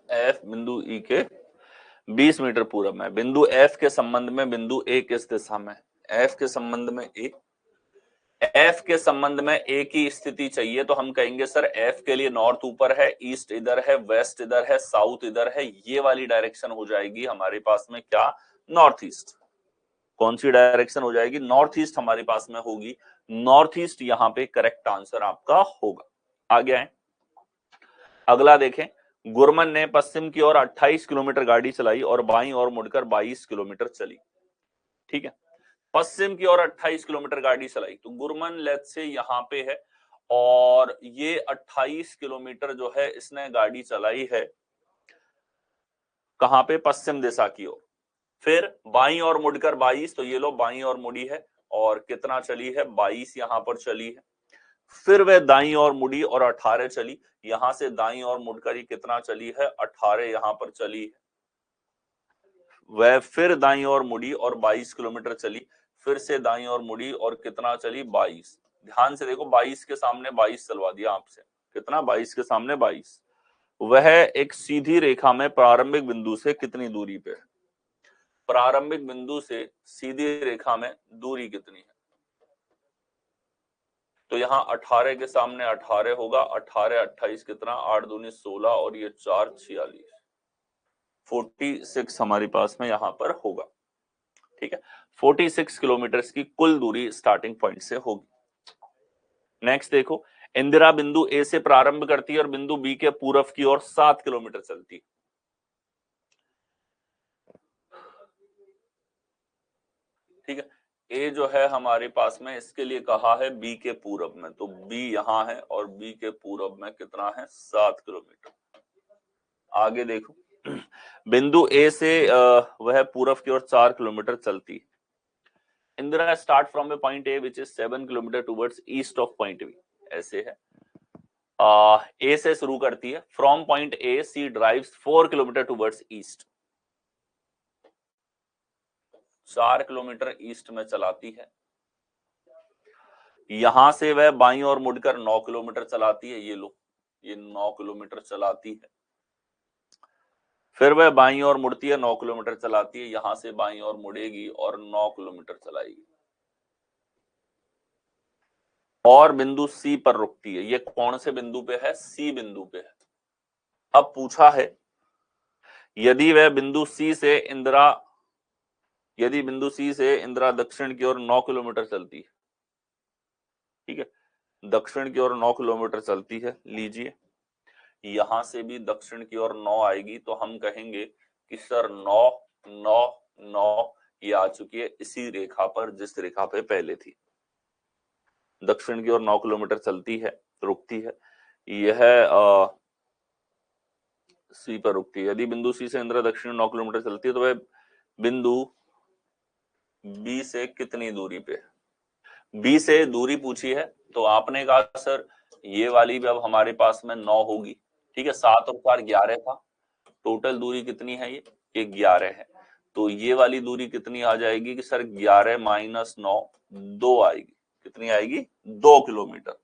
एफ बिंदु ई के 20 मीटर पूरब में। बिंदु एफ के संबंध में बिंदु ए किस दिशा में, एफ के संबंध में ए, एफ के संबंध में ए की स्थिति चाहिए तो हम कहेंगे सर एफ के लिए नॉर्थ ऊपर है, ईस्ट इधर है, वेस्ट इधर है, साउथ इधर है, ये वाली डायरेक्शन हो जाएगी हमारे पास में क्या, नॉर्थ ईस्ट। कौन सी डायरेक्शन हो जाएगी, नॉर्थ ईस्ट हमारे पास में होगी, नॉर्थ ईस्ट यहाँ पे करेक्ट आंसर आपका होगा। आ गया है। अगला देखें, गुरमन ने पश्चिम की ओर 28 किलोमीटर गाड़ी चलाई और बाईं ओर मुड़कर 22 किलोमीटर चली। ठीक है, पश्चिम की ओर 28 किलोमीटर गाड़ी चलाई, तो गुरमन लेट्स से यहां पे है और ये 28 किलोमीटर जो है इसने गाड़ी चलाई है कहां पे, पश्चिम दिशा की ओर। फिर बाईं ओर मुड़कर 22, तो ये लो बाईं ओर मुड़ी है और कितना चली है, 22 यहां पर चली है। फिर वह दाईं ओर मुड़ी और 18 चली, यहां से दाईं ओर मुड़कर ही कितना चली है, 18 यहां पर चली है। वह फिर दाईं ओर मुड़ी और 22 किलोमीटर चली, फिर से दाईं ओर मुड़ी और कितना चली, 22। ध्यान से देखो, 22 के सामने 22 चलवा दिया आपसे, कितना, 22 के सामने 22। वह एक सीधी रेखा में प्रारंभिक बिंदु से कितनी दूरी पे है, प्रारंभिक बिंदु से सीधी रेखा में दूरी कितनी है, तो यहाँ 18 के सामने 18 होगा, 18 28 कितना, 8 दूनी 16 और ये 4 46, 46 हमारे पास में यहाँ पर होगा। ठीक है, 46 किलोमीटर की कुल दूरी स्टार्टिंग पॉइंट से होगी। नेक्स्ट देखो, इंदिरा बिंदु ए से प्रारंभ करती है और बिंदु बी के पूर्व की ओर 7 किलोमीटर चलती है। ठीक है, ए जो है हमारे पास में, इसके लिए कहा है बी के पूरब में, तो बी यहां है और बी के पूरब में कितना है, 7 किलोमीटर। आगे देखो, बिंदु ए से वह पूरब की ओर 4 किलोमीटर चलती है। Indira start from a point A which is 7 kilometre towards east of point B, ऐसे है। ए से शुरू करती है, from point A she drives 4 kilometre towards east, 4 kilometre east में चलाती है। यहां से वह बाईं ओर मुड़कर 9 किलोमीटर चलाती है, ये लो, ये 9 किलोमीटर चलाती है। फिर वह बाईं ओर मुड़ती है, 9 किलोमीटर चलाती है, यहां से बाईं ओर मुड़ेगी और 9 किलोमीटर चलाएगी और बिंदु सी पर रुकती है। ये कौन से बिंदु पे है, सी बिंदु पे है। अब पूछा है, यदि वह बिंदु सी से इंदिरा, यदि बिंदु सी से इंदिरा दक्षिण की ओर 9 किलोमीटर चलती है, ठीक है, दक्षिण की ओर 9 किलोमीटर चलती है, लीजिए यहां से भी दक्षिण की ओर 9 आएगी, तो हम कहेंगे कि सर 9 9 9 ये आ चुकी है इसी रेखा पर जिस रेखा पे पहले थी। दक्षिण की ओर 9 किलोमीटर चलती है, रुकती है, यह सी पर रुकती है। यदि बिंदु सी से इंदिरा दक्षिण 9 किलोमीटर चलती है तो वह बिंदु बी से कितनी दूरी पे, बी से दूरी पूछी है, तो आपने कहा सर ये वाली भी अब हमारे पास में 9 होगी। ठीक है, 7 और 4 11 था, टोटल दूरी कितनी है, ये 11 है, तो ये वाली दूरी कितनी आ जाएगी कि सर 11 माइनस 9 2 आएगी, कितनी आएगी, 2 किलोमीटर।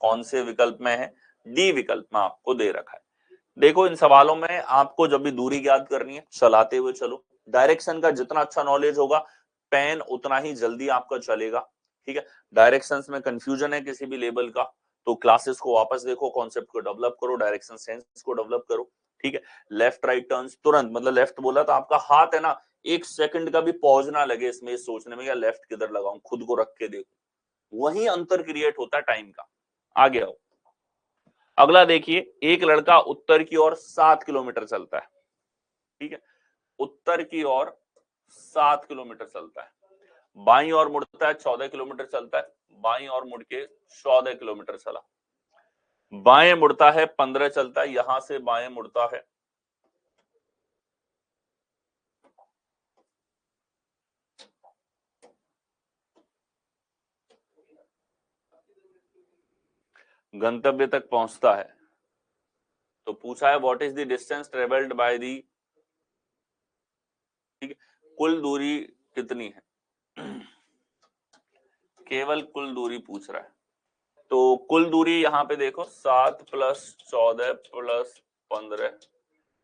कौन से विकल्प में है, डी विकल्प में आपको दे रखा है। देखो इन सवालों में आपको जब भी दूरी याद करनी है, चलाते हुए चलो, डायरेक्शन का जितना अच्छा नॉलेज होगा पेन उतना ही जल्दी आपका चलेगा। ठीक है, डायरेक्शंस में कंफ्यूजन है किसी भी लेवल का तो क्लासेस को वापस देखो, कॉन्सेप्ट को डेवलप करो, डायरेक्शन सेंस को डेवलप करो। ठीक है, लेफ्ट राइट टर्न्स तुरंत, मतलब लेफ्ट बोला तो आपका हाथ है ना, 1 सेकंड का भी पॉज ना लगे इसमें सोचने में या लेफ्ट किधर लगाऊं, खुद को रख के देखो, वही अंतर क्रिएट होता है टाइम का। आगे आओ, अगला देखिए, एक लड़का उत्तर की ओर 7 किलोमीटर चलता है। ठीक है, उत्तर की ओर 7 किलोमीटर चलता है, बाईं ओर मुड़ता है 14 किलोमीटर चलता है, बाईं ओर मुड़ के 14 किलोमीटर चला, बाएं मुड़ता है 15 चलता है, यहां से बाएं मुड़ता है गंतव्य तक पहुंचता है। तो पूछा है what is the distance travelled by the, ठीक है, कुल दूरी कितनी है, केवल कुल दूरी पूछ रहा है। तो कुल दूरी यहाँ पे देखो 7 प्लस 14 प्लस 15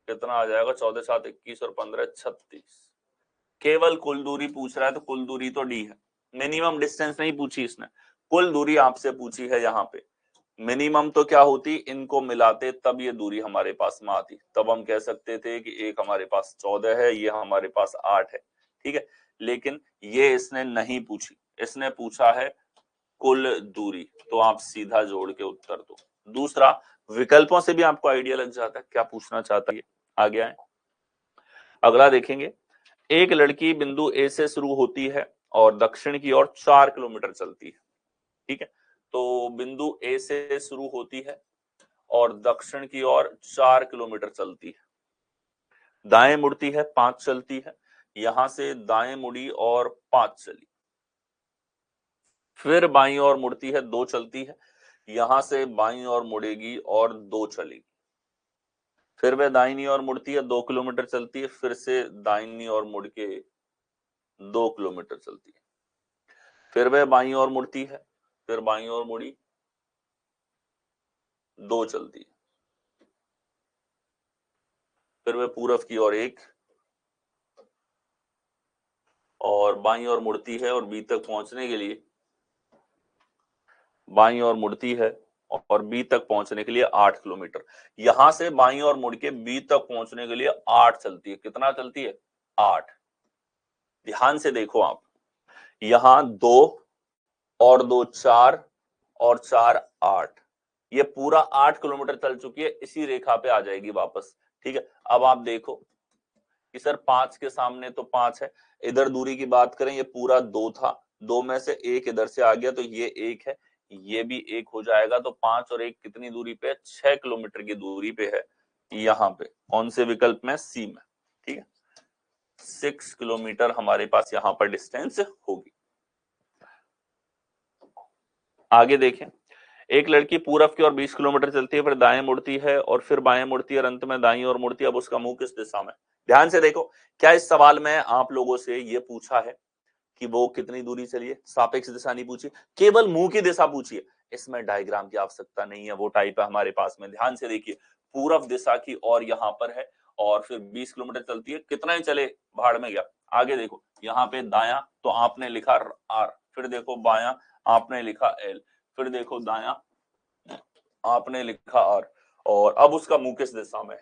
कितना आ जाएगा, 14 7 21 और 15 36, केवल कुल दूरी पूछ रहा है, तो कुल दूरी तो डी है। मिनिमम डिस्टेंस नहीं पूछी इसने, कुल दूरी आपसे पूछी है। यहाँ पे मिनिमम तो क्या होती, इनको मिलाते तब ये दूरी हमारे पास में आती, तब हम कह सकते थे कि एक हमारे पास 14 है, ये हमारे पास 8 है। ठीक है, लेकिन ये इसने नहीं पूछी, इसने पूछा है कुल दूरी, तो आप सीधा जोड़ के उत्तर दो। दूसरा, विकल्पों से भी आपको आइडिया लग जाता है क्या पूछना चाहता है। आगे आए, अगला देखेंगे। एक लड़की बिंदु ए से शुरू होती है और दक्षिण की ओर 4 किलोमीटर चलती है। ठीक है, तो बिंदु ए से शुरू होती है और दक्षिण की ओर 4 किलोमीटर चलती है। दाएं मुड़ती है, 5 चलती है, यहां से दाएं मुड़ी और 5 चली। फिर बाईं ओर मुड़ती है, 2 चलती है, यहां से बाईं ओर मुड़ेगी और 2 चलेगी। फिर वह दाहिनी ओर मुड़ती है, 2 किलोमीटर चलती है, फिर से दाहिनी ओर मुड़ के 2 किलोमीटर चलती है। फिर वह बाईं ओर मुड़ती है, फिर बाईं ओर मुड़ी, 2 चलती है। फिर वह पूरब की ओर 1 और बाईं ओर मुड़ती है और बी तक पहुंचने के लिए बाईं ओर मुड़ती है और बी तक पहुंचने के लिए 8 किलोमीटर। यहां से बाईं ओर मुड़ के बी तक पहुंचने के लिए 8 चलती है। कितना चलती है? 8। ध्यान से देखो आप, यहां 2 और 2 4 और 4 8, ये पूरा 8 किलोमीटर चल चुकी है, इसी रेखा पे आ जाएगी वापस। ठीक है, अब आप देखो कि सर 5 के सामने तो 5 है, इधर दूरी की बात करें ये पूरा 2 था, 2 में से 1 इधर से आ गया तो ये 1 है, ये भी 1 हो जाएगा। तो 5 और 1 कितनी दूरी पे? 6 किलोमीटर की दूरी पे है, यहाँ पे कौन से विकल्प में? सी में। ठीक है, 6 किलोमीटर हमारे पास यहाँ पर डिस्टेंस होगी। आगे देखें, एक लड़की पूरब की ओर 20 किलोमीटर चलती है, फिर दाएं मुड़ती है और फिर बाएं मुड़ती है और अंत में दाईं ओर मुड़ती है। अब उसका मुंह किस दिशा में? ध्यान से देखो, क्या इस सवाल में आप लोगों से ये पूछा है कि वो कितनी दूरी चली है? सापेक्ष दिशा नहीं पूछी, केवल मुंह की दिशा पूछी है। इसमें डायग्राम की आवश्यकता नहीं है, वो टाइप है हमारे पास में। ध्यान से देखिए, पूरब दिशा की ओर यहाँ पर है और फिर 20 किलोमीटर चलती है, कितना ही चले भाड़ में गया। आगे देखो, यहाँ पे दाया तो आपने लिखा आर, फिर देखो बाया आपने लिखा एल, फिर देखो दाया आपने लिखा आर, और अब उसका मुंह किस दिशा में?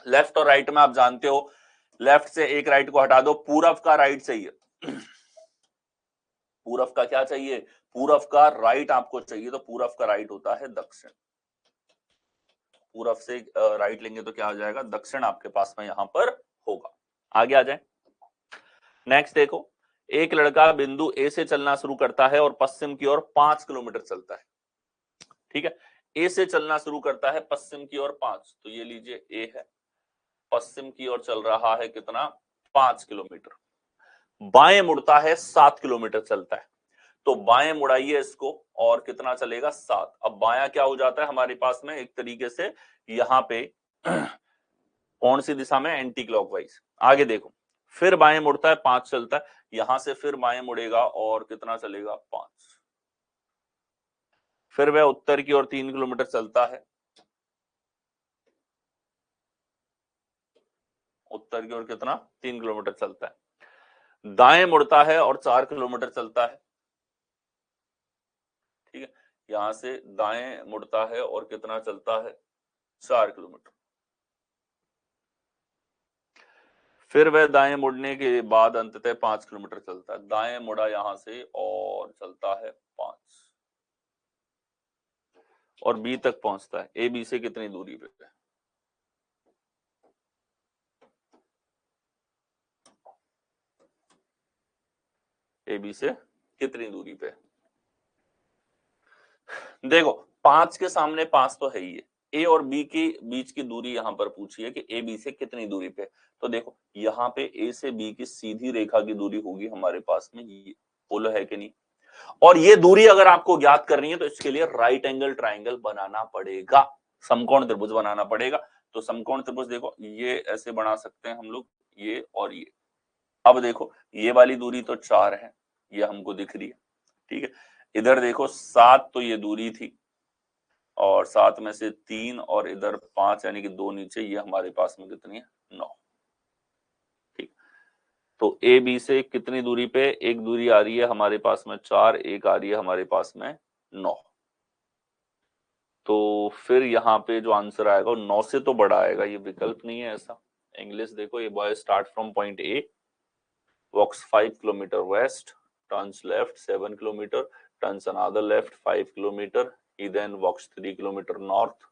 लेफ्ट और राइट में आप जानते हो, लेफ्ट से एक राइट को हटा दो, पूरब का राइट चाहिए। पूरब का क्या चाहिए? पूरब का राइट आपको चाहिए, तो पूरब का राइट होता है दक्षिण। पूरब से राइट लेंगे तो क्या हो जाएगा? दक्षिण आपके पास में यहां पर होगा। आगे आ जाए, नेक्स्ट देखो। एक लड़का बिंदु ए से चलना शुरू करता है और पश्चिम की ओर 5 किलोमीटर चलता है। ठीक है, ए से चलना शुरू करता है, पश्चिम की ओर 5, तो ये लीजिए ए है, पश्चिम की ओर चल रहा है कितना? 5 किलोमीटर। बाएं मुड़ता है, 7 किलोमीटर चलता है, तो बाएं मुड़ाइए इसको और कितना चलेगा? 7। अब बायां क्या हो जाता है हमारे पास में? एक तरीके से यहाँ पे कौन सी दिशा में? Anti clockwise. आगे देखो, फिर बाएं मुड़ता है, 5 चलता है, यहां से फिर बाएं मुड़ेगा और कितना चलेगा? 5। फिर वह उत्तर की ओर 3 किलोमीटर चलता है, उत्तर की ओर कितना? 3 किलोमीटर चलता है। दाएं मुड़ता है और 4 किलोमीटर चलता है। ठीक है, यहां से दाएं मुड़ता है और कितना चलता है? 4 किलोमीटर। फिर वह दाएं मुड़ने के बाद अंततः 5 किलोमीटर चलता है। दाएं मुड़ा यहां से और चलता है 5 और बी तक पहुंचता है। ए बी से कितनी दूरी पे? ए बी से कितनी दूरी पे? देखो, 5 के सामने 5 तो है ही है, ए और बी के बीच की दूरी यहां पर पूछी है कि ए बी से कितनी दूरी पे। तो देखो, यहाँ पे ए से बी की सीधी रेखा की दूरी होगी हमारे पास में ये, बोलो है कि नहीं? और ये दूरी अगर आपको ज्ञात करनी है तो इसके लिए राइट एंगल ट्राइंगल बनाना पड़ेगा, समकोण त्रिभुज बनाना पड़ेगा। तो समकोण त्रिभुज देखो, ये ऐसे बना सकते हैं हम लोग, ये और ये। अब देखो, ये वाली दूरी तो 4 है, ये हमको दिख रही है। ठीक है, इधर देखो 7 तो ये दूरी थी और 7 में से 3 और इधर 5 यानी कि 2 नीचे, ये हमारे पास में कितनी है? 9। ठीक, तो ए बी से कितनी दूरी पे? एक दूरी आ रही है हमारे पास में 4, एक आ रही है हमारे पास में 9। तो फिर यहाँ पे जो आंसर आएगा वो 9 से तो बड़ा आएगा, ये विकल्प नहीं है ऐसा। इंग्लिश देखो, ये boy start from point A, walks 5 kilometre west, turns left 7 kilometre, turns another left 5 kilometre, he then walks 3 kilometer north,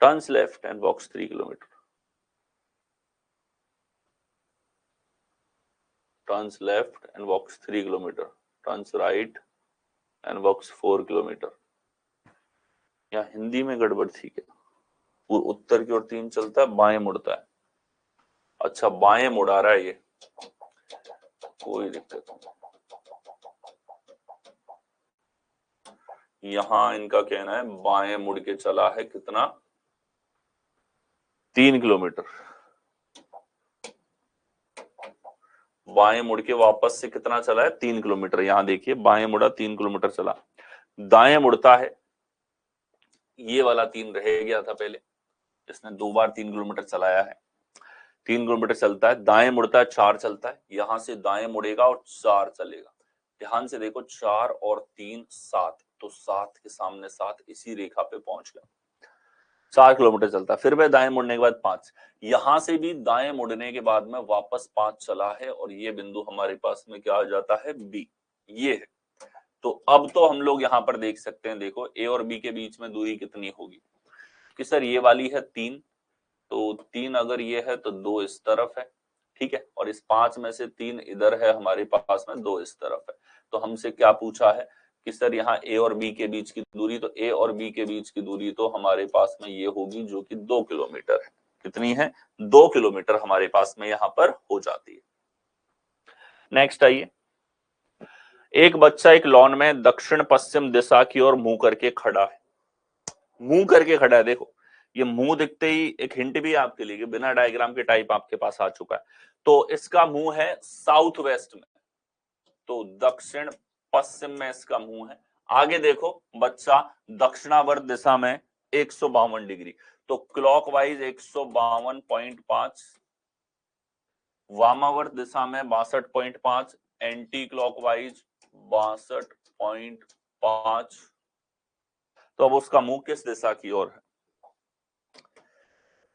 turns left and walks 3 kilometre, turns left and walks 3 kilometre, turns right and walks 4 kilometre. या हिंदी में गड़बड़ थी क्या? उत्तर की ओर 3 चलता है, बाएं मुड़ता है। अच्छा बाएं मुड़ा रहा है ये, कोई दिक्कत नहीं। यहां इनका कहना है बाएं मुड़ के चला है कितना, 3 किलोमीटर। बाएं मुड़ के वापस से कितना चला है, 3 किलोमीटर। यहां देखिए बाएं मुड़ा 3 किलोमीटर चला। दाएं मुड़ता है, ये वाला 3 रह गया था पहले, इसने 2 बार 3 किलोमीटर चलाया है। 3 किलोमीटर चलता है, दाएं मुड़ता है 4 चलता है, यहां से दाएं मुड़ेगा और 4 चलेगा। ध्यान से देखो 4 और 3 7, तो 7 के सामने 7 इसी रेखा पे पहुंच गया। 4 किलोमीटर चलता है, फिर वह दाएं मुड़ने के बाद 5, यहां से भी दाएं मुड़ने के बाद में वापस 5 चला है और ये बिंदु हमारे पास में क्या आ जाता है, बी, ये है। तो अब तो हम लोग यहां पर देख सकते हैं, देखो ए और बी के बीच में दूरी कितनी होगी कि सर ये वाली है 3, तो 3 अगर ये है तो 2 इस तरफ है, ठीक है, और इस 5 में से 3 इधर है हमारे पास में, 2 इस तरफ है। तो हमसे क्या पूछा है कि सर यहाँ ए और बी के बीच की दूरी, तो ए और बी के बीच की दूरी तो हमारे पास में ये होगी जो कि 2 किलोमीटर है। कितनी है, 2 किलोमीटर हमारे पास में यहाँ पर हो जाती है। नेक्स्ट आइए, एक बच्चा एक लॉन में दक्षिण पश्चिम दिशा की ओर मुंह करके खड़ा है। मुंह करके खड़ा है, देखो ये मुंह दिखते ही एक हिंट भी आपके लिए, बिना डायग्राम के टाइप आपके पास आ चुका है। तो इसका मुंह है साउथ वेस्ट में, तो दक्षिण पश्चिम में इसका मुंह है। आगे देखो बच्चा दक्षिणावर्त दिशा में 152 डिग्री, तो क्लॉकवाइज 152.5, वामावर्त दिशा में 62.5, एंटी क्लॉकवाइज 62.5। तो अब उसका मुंह किस दिशा की ओर है,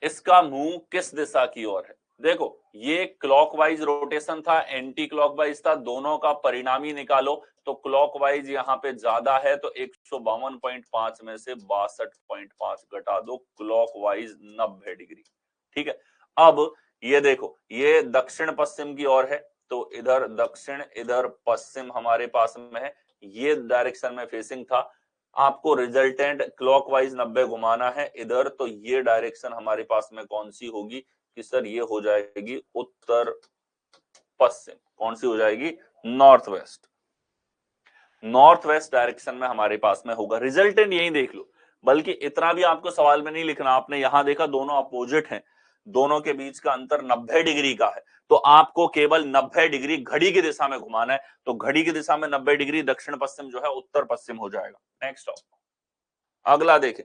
इसका मुंह किस दिशा की ओर है। देखो ये क्लॉकवाइज रोटेशन था, एंटी क्लॉकवाइज था, दोनों का परिणामी निकालो, तो क्लॉकवाइज यहाँ पे ज्यादा है, तो 152.5 में से 62.5 घटा दो, क्लॉकवाइज 90 डिग्री, ठीक है। अब ये देखो ये दक्षिण पश्चिम की ओर है, तो इधर दक्षिण इधर पश्चिम हमारे पास में है, ये डायरेक्शन में फेसिंग था। आपको रिजल्टेंट क्लॉकवाइज 90 घुमाना है इधर, तो ये डायरेक्शन हमारे पास में कौन सी होगी कि सर ये हो जाएगी उत्तर पश्चिम। कौन सी हो जाएगी, north west. North west direction में हमारे पास में होगा। रिजल्टेंट यही देख लो, बल्कि इतना भी आपको सवाल में नहीं लिखना। आपने यहां देखा दोनों अपोजिट हैं, दोनों के बीच का अंतर 90 डिग्री का है, तो आपको केवल 90 डिग्री घड़ी की दिशा में घुमाना है, तो घड़ी की दिशा में 90 डिग्री दक्षिण पश्चिम जो है उत्तर पश्चिम हो जाएगा। नेक्स्ट अगला देखें,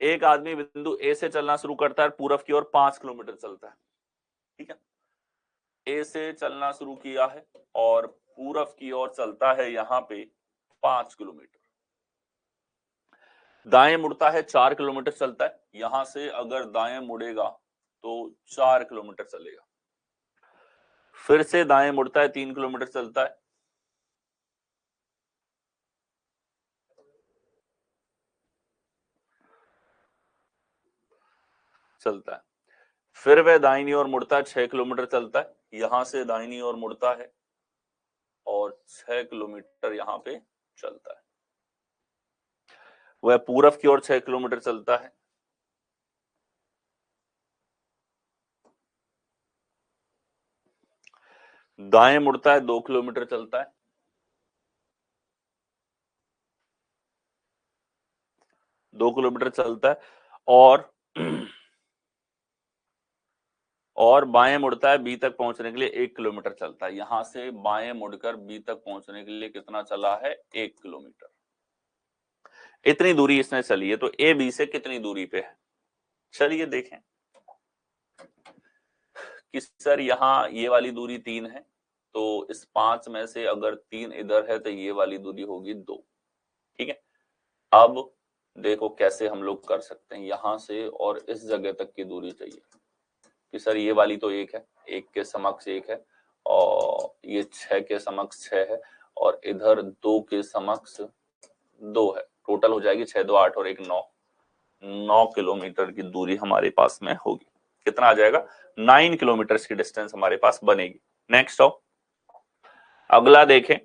एक आदमी बिंदु ए से चलना शुरू करता है, पूरब की ओर 5 किलोमीटर चलता है, ठीक है। ए से चलना शुरू किया है और पूरब की ओर चलता है यहां पे 5 किलोमीटर। दाएं मुड़ता है 4 किलोमीटर चलता है, यहां से अगर दाएं मुड़ेगा तो 4 किलोमीटर चलेगा। फिर से दाएं मुड़ता है 3 किलोमीटर चलता है, चलता है। फिर वह दाहिनी ओर मुड़ता है, 6 किलोमीटर चलता है, यहां से दाहिनी ओर मुड़ता है और 6 किलोमीटर यहां पे चलता है। वह पूरब की ओर 6 किलोमीटर चलता है, दाएं मुड़ता है 2 किलोमीटर चलता है, दो किलोमीटर चलता है और बाएं मुड़ता है बी तक पहुंचने के लिए 1 किलोमीटर चलता है। यहां से बाएं मुड़कर बी तक पहुंचने के लिए कितना चला है, 1 किलोमीटर। इतनी दूरी इसने चली है, तो ए बी से कितनी दूरी पे है, चलिए देखें कि सर यहाँ ये वाली दूरी 3 है, तो इस 5 में से अगर 3 इधर है तो ये वाली दूरी होगी 2, ठीक है। अब देखो कैसे हम लोग कर सकते हैं, यहां से और इस जगह तक की दूरी चाहिए कि सर ये वाली तो 1 है, 1 के समक्ष 1 है, और ये 6 के समक्ष 6 है, और इधर 2 के समक्ष 2 है, टोटल हो जाएगी 6 2 8 और 1 9, 9 किलोमीटर की दूरी हमारे पास में होगी। कितना आ जाएगा? 9 किलोमीटर की डिस्टेंस हमारे पास बनेगी। नेक्स्ट आओ, अगला देखें,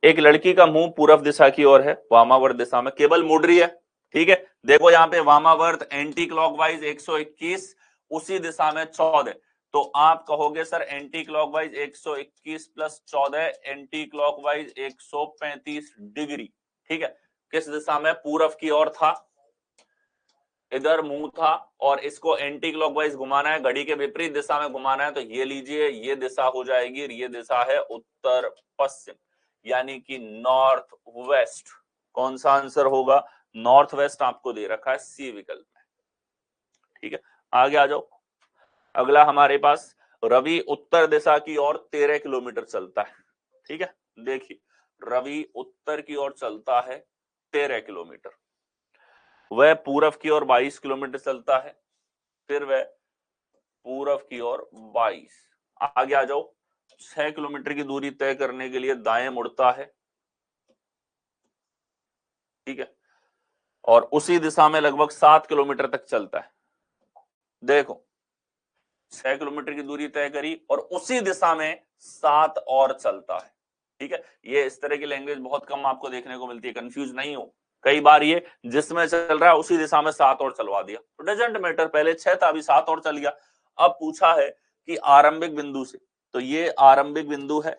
एक लड़की का मुंह पूर्व दिशा की ओर है, वामावर्त दिशा में, केवल मुड़ रही है। ठीक है, देखो यहाँ पे वामावर्त एंटी क्लॉकवाइज 121, उसी दिशा में 14, तो आप कहोगे sir anti clockwise 121 plus 14 anti clockwise 135 degree. ठीक है, किस दिशा में? पूर्व की ओर था, इधर मुंह था और इसको एंटी क्लॉकवाइज घुमाना है, घड़ी के विपरीत दिशा में घुमाना है, तो ये लीजिए ये दिशा हो जाएगी, ये दिशा है उत्तर पश्चिम, यानी कि नॉर्थ वेस्ट। कौन सा आंसर होगा? नॉर्थ वेस्ट आपको दे रखा है सी विकल्प में। ठीक है, आगे आ जाओ, अगला हमारे पास, रवि उत्तर दिशा की ओर 13 किलोमीटर चलता है। ठीक है, देखिए रवि उत्तर की ओर चलता है 13 किलोमीटर, वह पूरब की ओर 22 किलोमीटर चलता है, फिर वह पूरब की ओर 22। आगे आ जाओ, 6 किलोमीटर की दूरी तय करने के लिए दाएं मुड़ता है। ठीक है, और उसी दिशा में लगभग 7 किलोमीटर तक चलता है। देखो 6 किलोमीटर की दूरी तय करी और उसी दिशा में 7 और चलता है। ठीक है, ये इस तरह की लैंग्वेज बहुत कम आपको देखने को मिलती है, कंफ्यूज नहीं हो। कई बार ये जिसमें चल रहा है उसी दिशा में 7 और चलवा दिया, तो डजंट मैटर, पहले 6 था अभी 7 और चल गया। अब पूछा है कि आरंभिक बिंदु से, तो ये आरंभिक बिंदु है,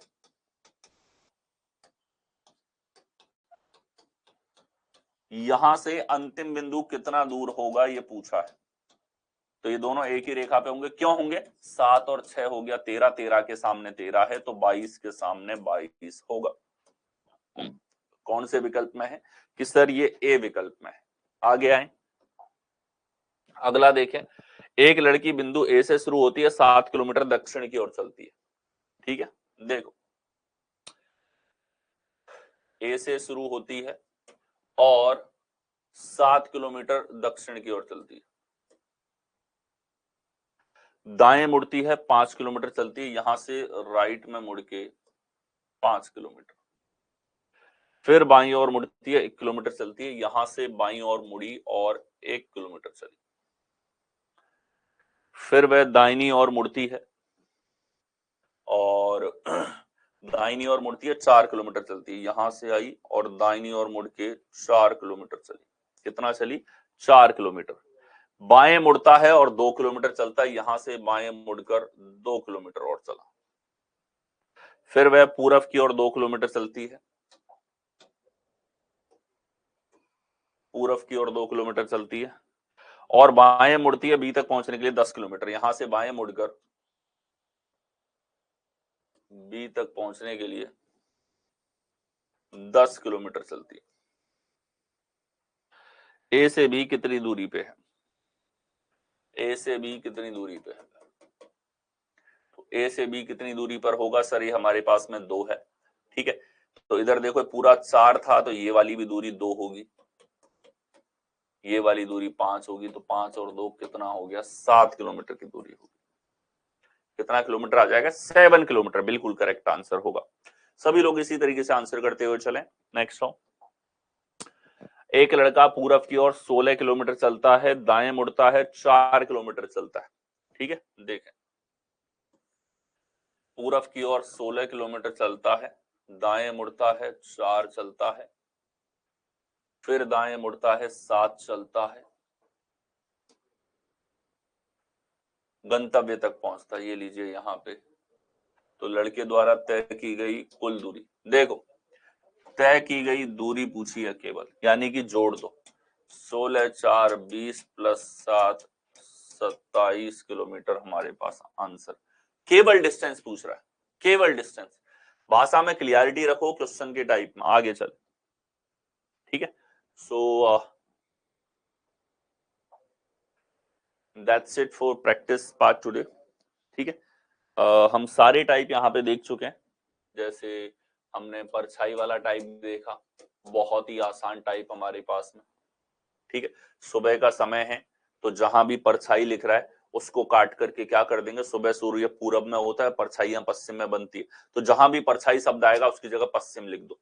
यहां से अंतिम बिंदु कितना दूर होगा ये पूछा है। तो ये दोनों एक ही रेखा पे होंगे, क्यों होंगे? 7 और 6 हो गया 13, 13 के सामने 13 है, तो 22 के सामने 22 होगा। कौन से विकल्प में है? कि सर ये ए विकल्प में है। आगे आए, अगला देखें, एक लड़की बिंदु ए से शुरू होती है, 7 किलोमीटर दक्षिण की ओर चलती है। ठीक है, देखो ए से शुरू होती है और 7 किलोमीटर दक्षिण की ओर चलती है, दाएं मुड़ती है 5 किलोमीटर चलती है, यहां से राइट में मुड़ के 5 किलोमीटर, फिर बाईं ओर मुड़ती है 1 किलोमीटर चलती है, यहां से बाईं ओर मुड़ी और 1 किलोमीटर चली, फिर वह दाहिनी ओर मुड़ती है और दाहिनी ओर मुड़ती है 4 किलोमीटर चलती है, यहां से आई और दाहिनी ओर मुड़ के 4 किलोमीटर चली। कितना चली? 4 किलोमीटर। बाएं मुड़ता है और 2 किलोमीटर चलता है, यहां से बाएं मुड़कर 2 किलोमीटर और चला, फिर वह पूरब की ओर 2 किलोमीटर चलती है, पूरब की ओर 2 किलोमीटर चलती है और बाएं मुड़ती है बी तक पहुंचने के लिए 10 किलोमीटर, यहां से बाएं मुड़कर बी तक पहुंचने के लिए 10 किलोमीटर चलती है। ए से बी कितनी दूरी पे है? ए से बी कितनी दूरी पे है? तो ए से बी कितनी दूरी पर होगा सर? ये हमारे पास में 2 है। ठीक है, तो इधर देखो पूरा 4 था, तो ये वाली भी दूरी 2 होगी, ये वाली दूरी 5 होगी, तो 5 और 2 कितना हो गया? 7 किलोमीटर की दूरी होगी। कितना किलोमीटर आ जाएगा? 7 किलोमीटर, बिल्कुल करेक्ट आंसर होगा। सभी लोग इसी तरीके से आंसर करते हुए चलें। नेक्स्ट हो, एक लड़का पूरब की ओर 16 किलोमीटर चलता है, दाएं मुड़ता है 4 किलोमीटर चलता है। ठीक है, देखें पूरब की ओर 16 किलोमीटर चलता है, दाएं मुड़ता है 4 चलता है, फिर दाएं मुड़ता है 7 चलता है, गंतव्य तक पहुंचता है। ये लीजिए यहां पे, तो लड़के द्वारा तय की गई कुल दूरी, देखो तय की गई दूरी पूछी है केवल, यानी कि जोड़ दो, 16 4 20 प्लस 7 27 किलोमीटर हमारे पास आंसर। केवल डिस्टेंस पूछ रहा है, केवल डिस्टेंस। भाषा में क्लियरिटी रखो क्वेश्चन के टाइप में। आगे चल, ठीक है, so that's it for practice part today. ठीक है, हम सारे टाइप यहाँ पे देख चुके हैं। जैसे हमने परछाई वाला टाइप देखा, बहुत ही आसान टाइप हमारे पास में। ठीक है, सुबह का समय है, तो जहां भी परछाई लिख रहा है उसको काट करके क्या कर देंगे, सुबह सूर्य पूरब में होता है, परछाइयां पश्चिम में बनती है, तो जहां भी परछाई शब्द आएगा उसकी जगह पश्चिम लिख दो।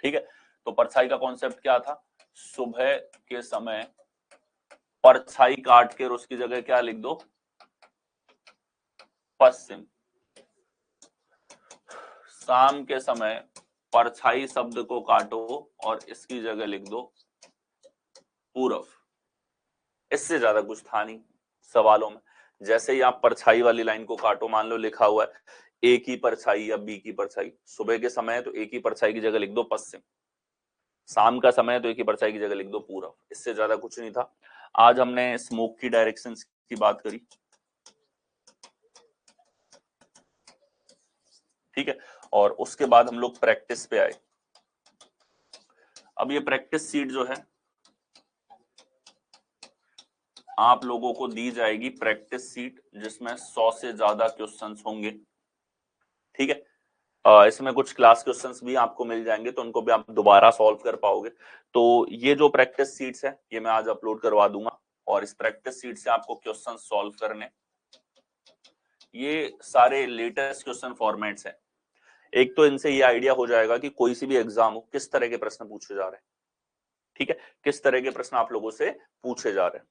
ठीक है, तो परछाई का कॉन्सेप्ट क्या था सुबह के समय परछाई काट के और उसकी जगह क्या लिख दो, पश्चिम। शाम के समय परछाई शब्द को काटो और इसकी जगह लिख दो पूरब। इससे ज्यादा कुछ था नहीं सवालों में। जैसे ही आप परछाई वाली लाइन को काटो, मान लो लिखा हुआ है ए की परछाई या बी की परछाई, सुबह के समय है तो ए की परछाई की जगह लिख दो पश्चिम, शाम का समय है तो ए की परछाई की जगह लिख दो पूरब। इससे ज्यादा कुछ नहीं था। आज हमने स्मोक की डायरेक्शंस की बात करी, ठीक है, और उसके बाद हम लोग प्रैक्टिस पे आए। अब ये प्रैक्टिस सीट जो है आप लोगों को दी जाएगी, प्रैक्टिस सीट जिसमें 100 से ज्यादा क्वेश्चंस होंगे, ठीक है। इसमें कुछ क्लास क्वेश्चंस भी आपको मिल जाएंगे तो उनको भी आप दोबारा सॉल्व कर पाओगे। तो ये जो प्रैक्टिस सीट्स है ये मैं आज अपलोड करवा दूंगा और इस प्रैक्टिस सीट से आपको क्वेश्चन सॉल्व करने, ये सारे लेटेस्ट क्वेश्चन फॉर्मेट्स हैं। एक तो इनसे ये आइडिया हो जाएगा कि कोई सी भी एग्जाम हो किस तरह के प्रश्न पूछे जा रहे हैं, ठीक है, किस तरह के प्रश्न आप लोगों से पूछे जा रहे हैं,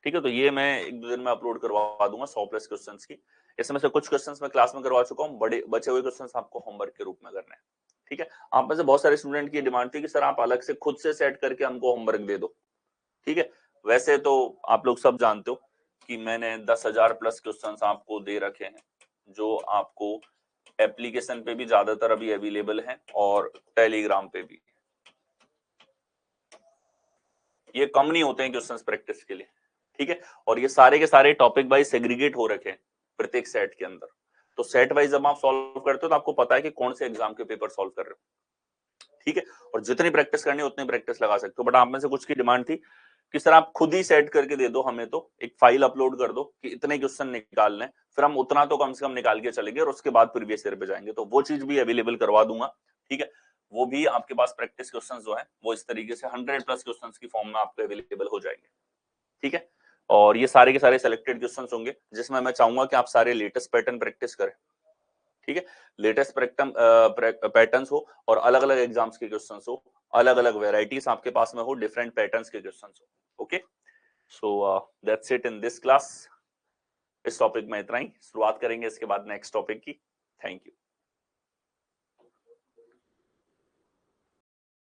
ठीक है। तो ये मैं एक दो दिन में अपलोड करवा दूंगा 100+ क्वेश्चंस की। इसमें से कुछ क्वेश्चंस मैं क्लास में करवा चुका हूँ, बड़े बचे हुए क्वेश्चंस आपको होमवर्क के रूप में करने हैं, ठीक है। आप में से बहुत सारे स्टूडेंट की डिमांड थी कि सर आप अलग से खुद से सेट करके हमको होमवर्क दे दो, ठीक है। वैसे तो आप लोग सब जानते हो कि मैंने 10,000+ क्वेश्चंस आपको दे रखे हैं जो आपको एप्लीकेशन पे भी ज्यादातर अभी अवेलेबल हैं और टेलीग्राम पे भी। ये कम नहीं होते हैं क्वेश्चंस प्रैक्टिस के लिए, ठीक है। और ये सारे के सारे टॉपिक वाइज सेग्रीगेट हो रखे हैं प्रत्येक सेट के अंदर। तो सेट वाइज जब आप सॉल्व करते हो तो आपको पता है कि कौन से एग्जाम के पेपर सॉल्व कर रहे हो, ठीक है। और जितनी प्रैक्टिस करनी है उतनी प्रैक्टिस लगा सकते हो। बट आप में से कुछ की डिमांड थी कि सर आप खुद ही सेट करके दे दो हमें, तो एक फाइल अपलोड कर दो कि इतने क्वेश्चन निकालने, फिर हम उतना तो कम से कम निकाल के चलेंगे और उसके बाद प्रीवियस ईयर पे जाएंगे। तो वो चीज भी अवेलेबल करवा दूंगा, ठीक है। वो भी आपके पास प्रैक्टिस क्वेश्चन जो है वो इस तरीके से 100+ क्वेश्चन की फॉर्म में आपको अवेलेबल हो जाएंगे, ठीक है। और ये सारे के सारे सिलेक्टेड क्वेश्चंस होंगे जिसमें मैं चाहूंगा कि आप सारे लेटेस्ट पैटर्न प्रैक्टिस करें, ठीक है। लेटेस्ट पैटर्न्स हो और अलग अलग एग्जाम्स के क्वेश्चंस हो, अलग अलग वेराइटीज आपके पास में हो, डिफरेंट पैटर्न्स के क्वेश्चंस हो, okay. So that's it in this class. इस टॉपिक में इतना ही, शुरुआत करेंगे इसके बाद नेक्स्ट टॉपिक की। Thank you.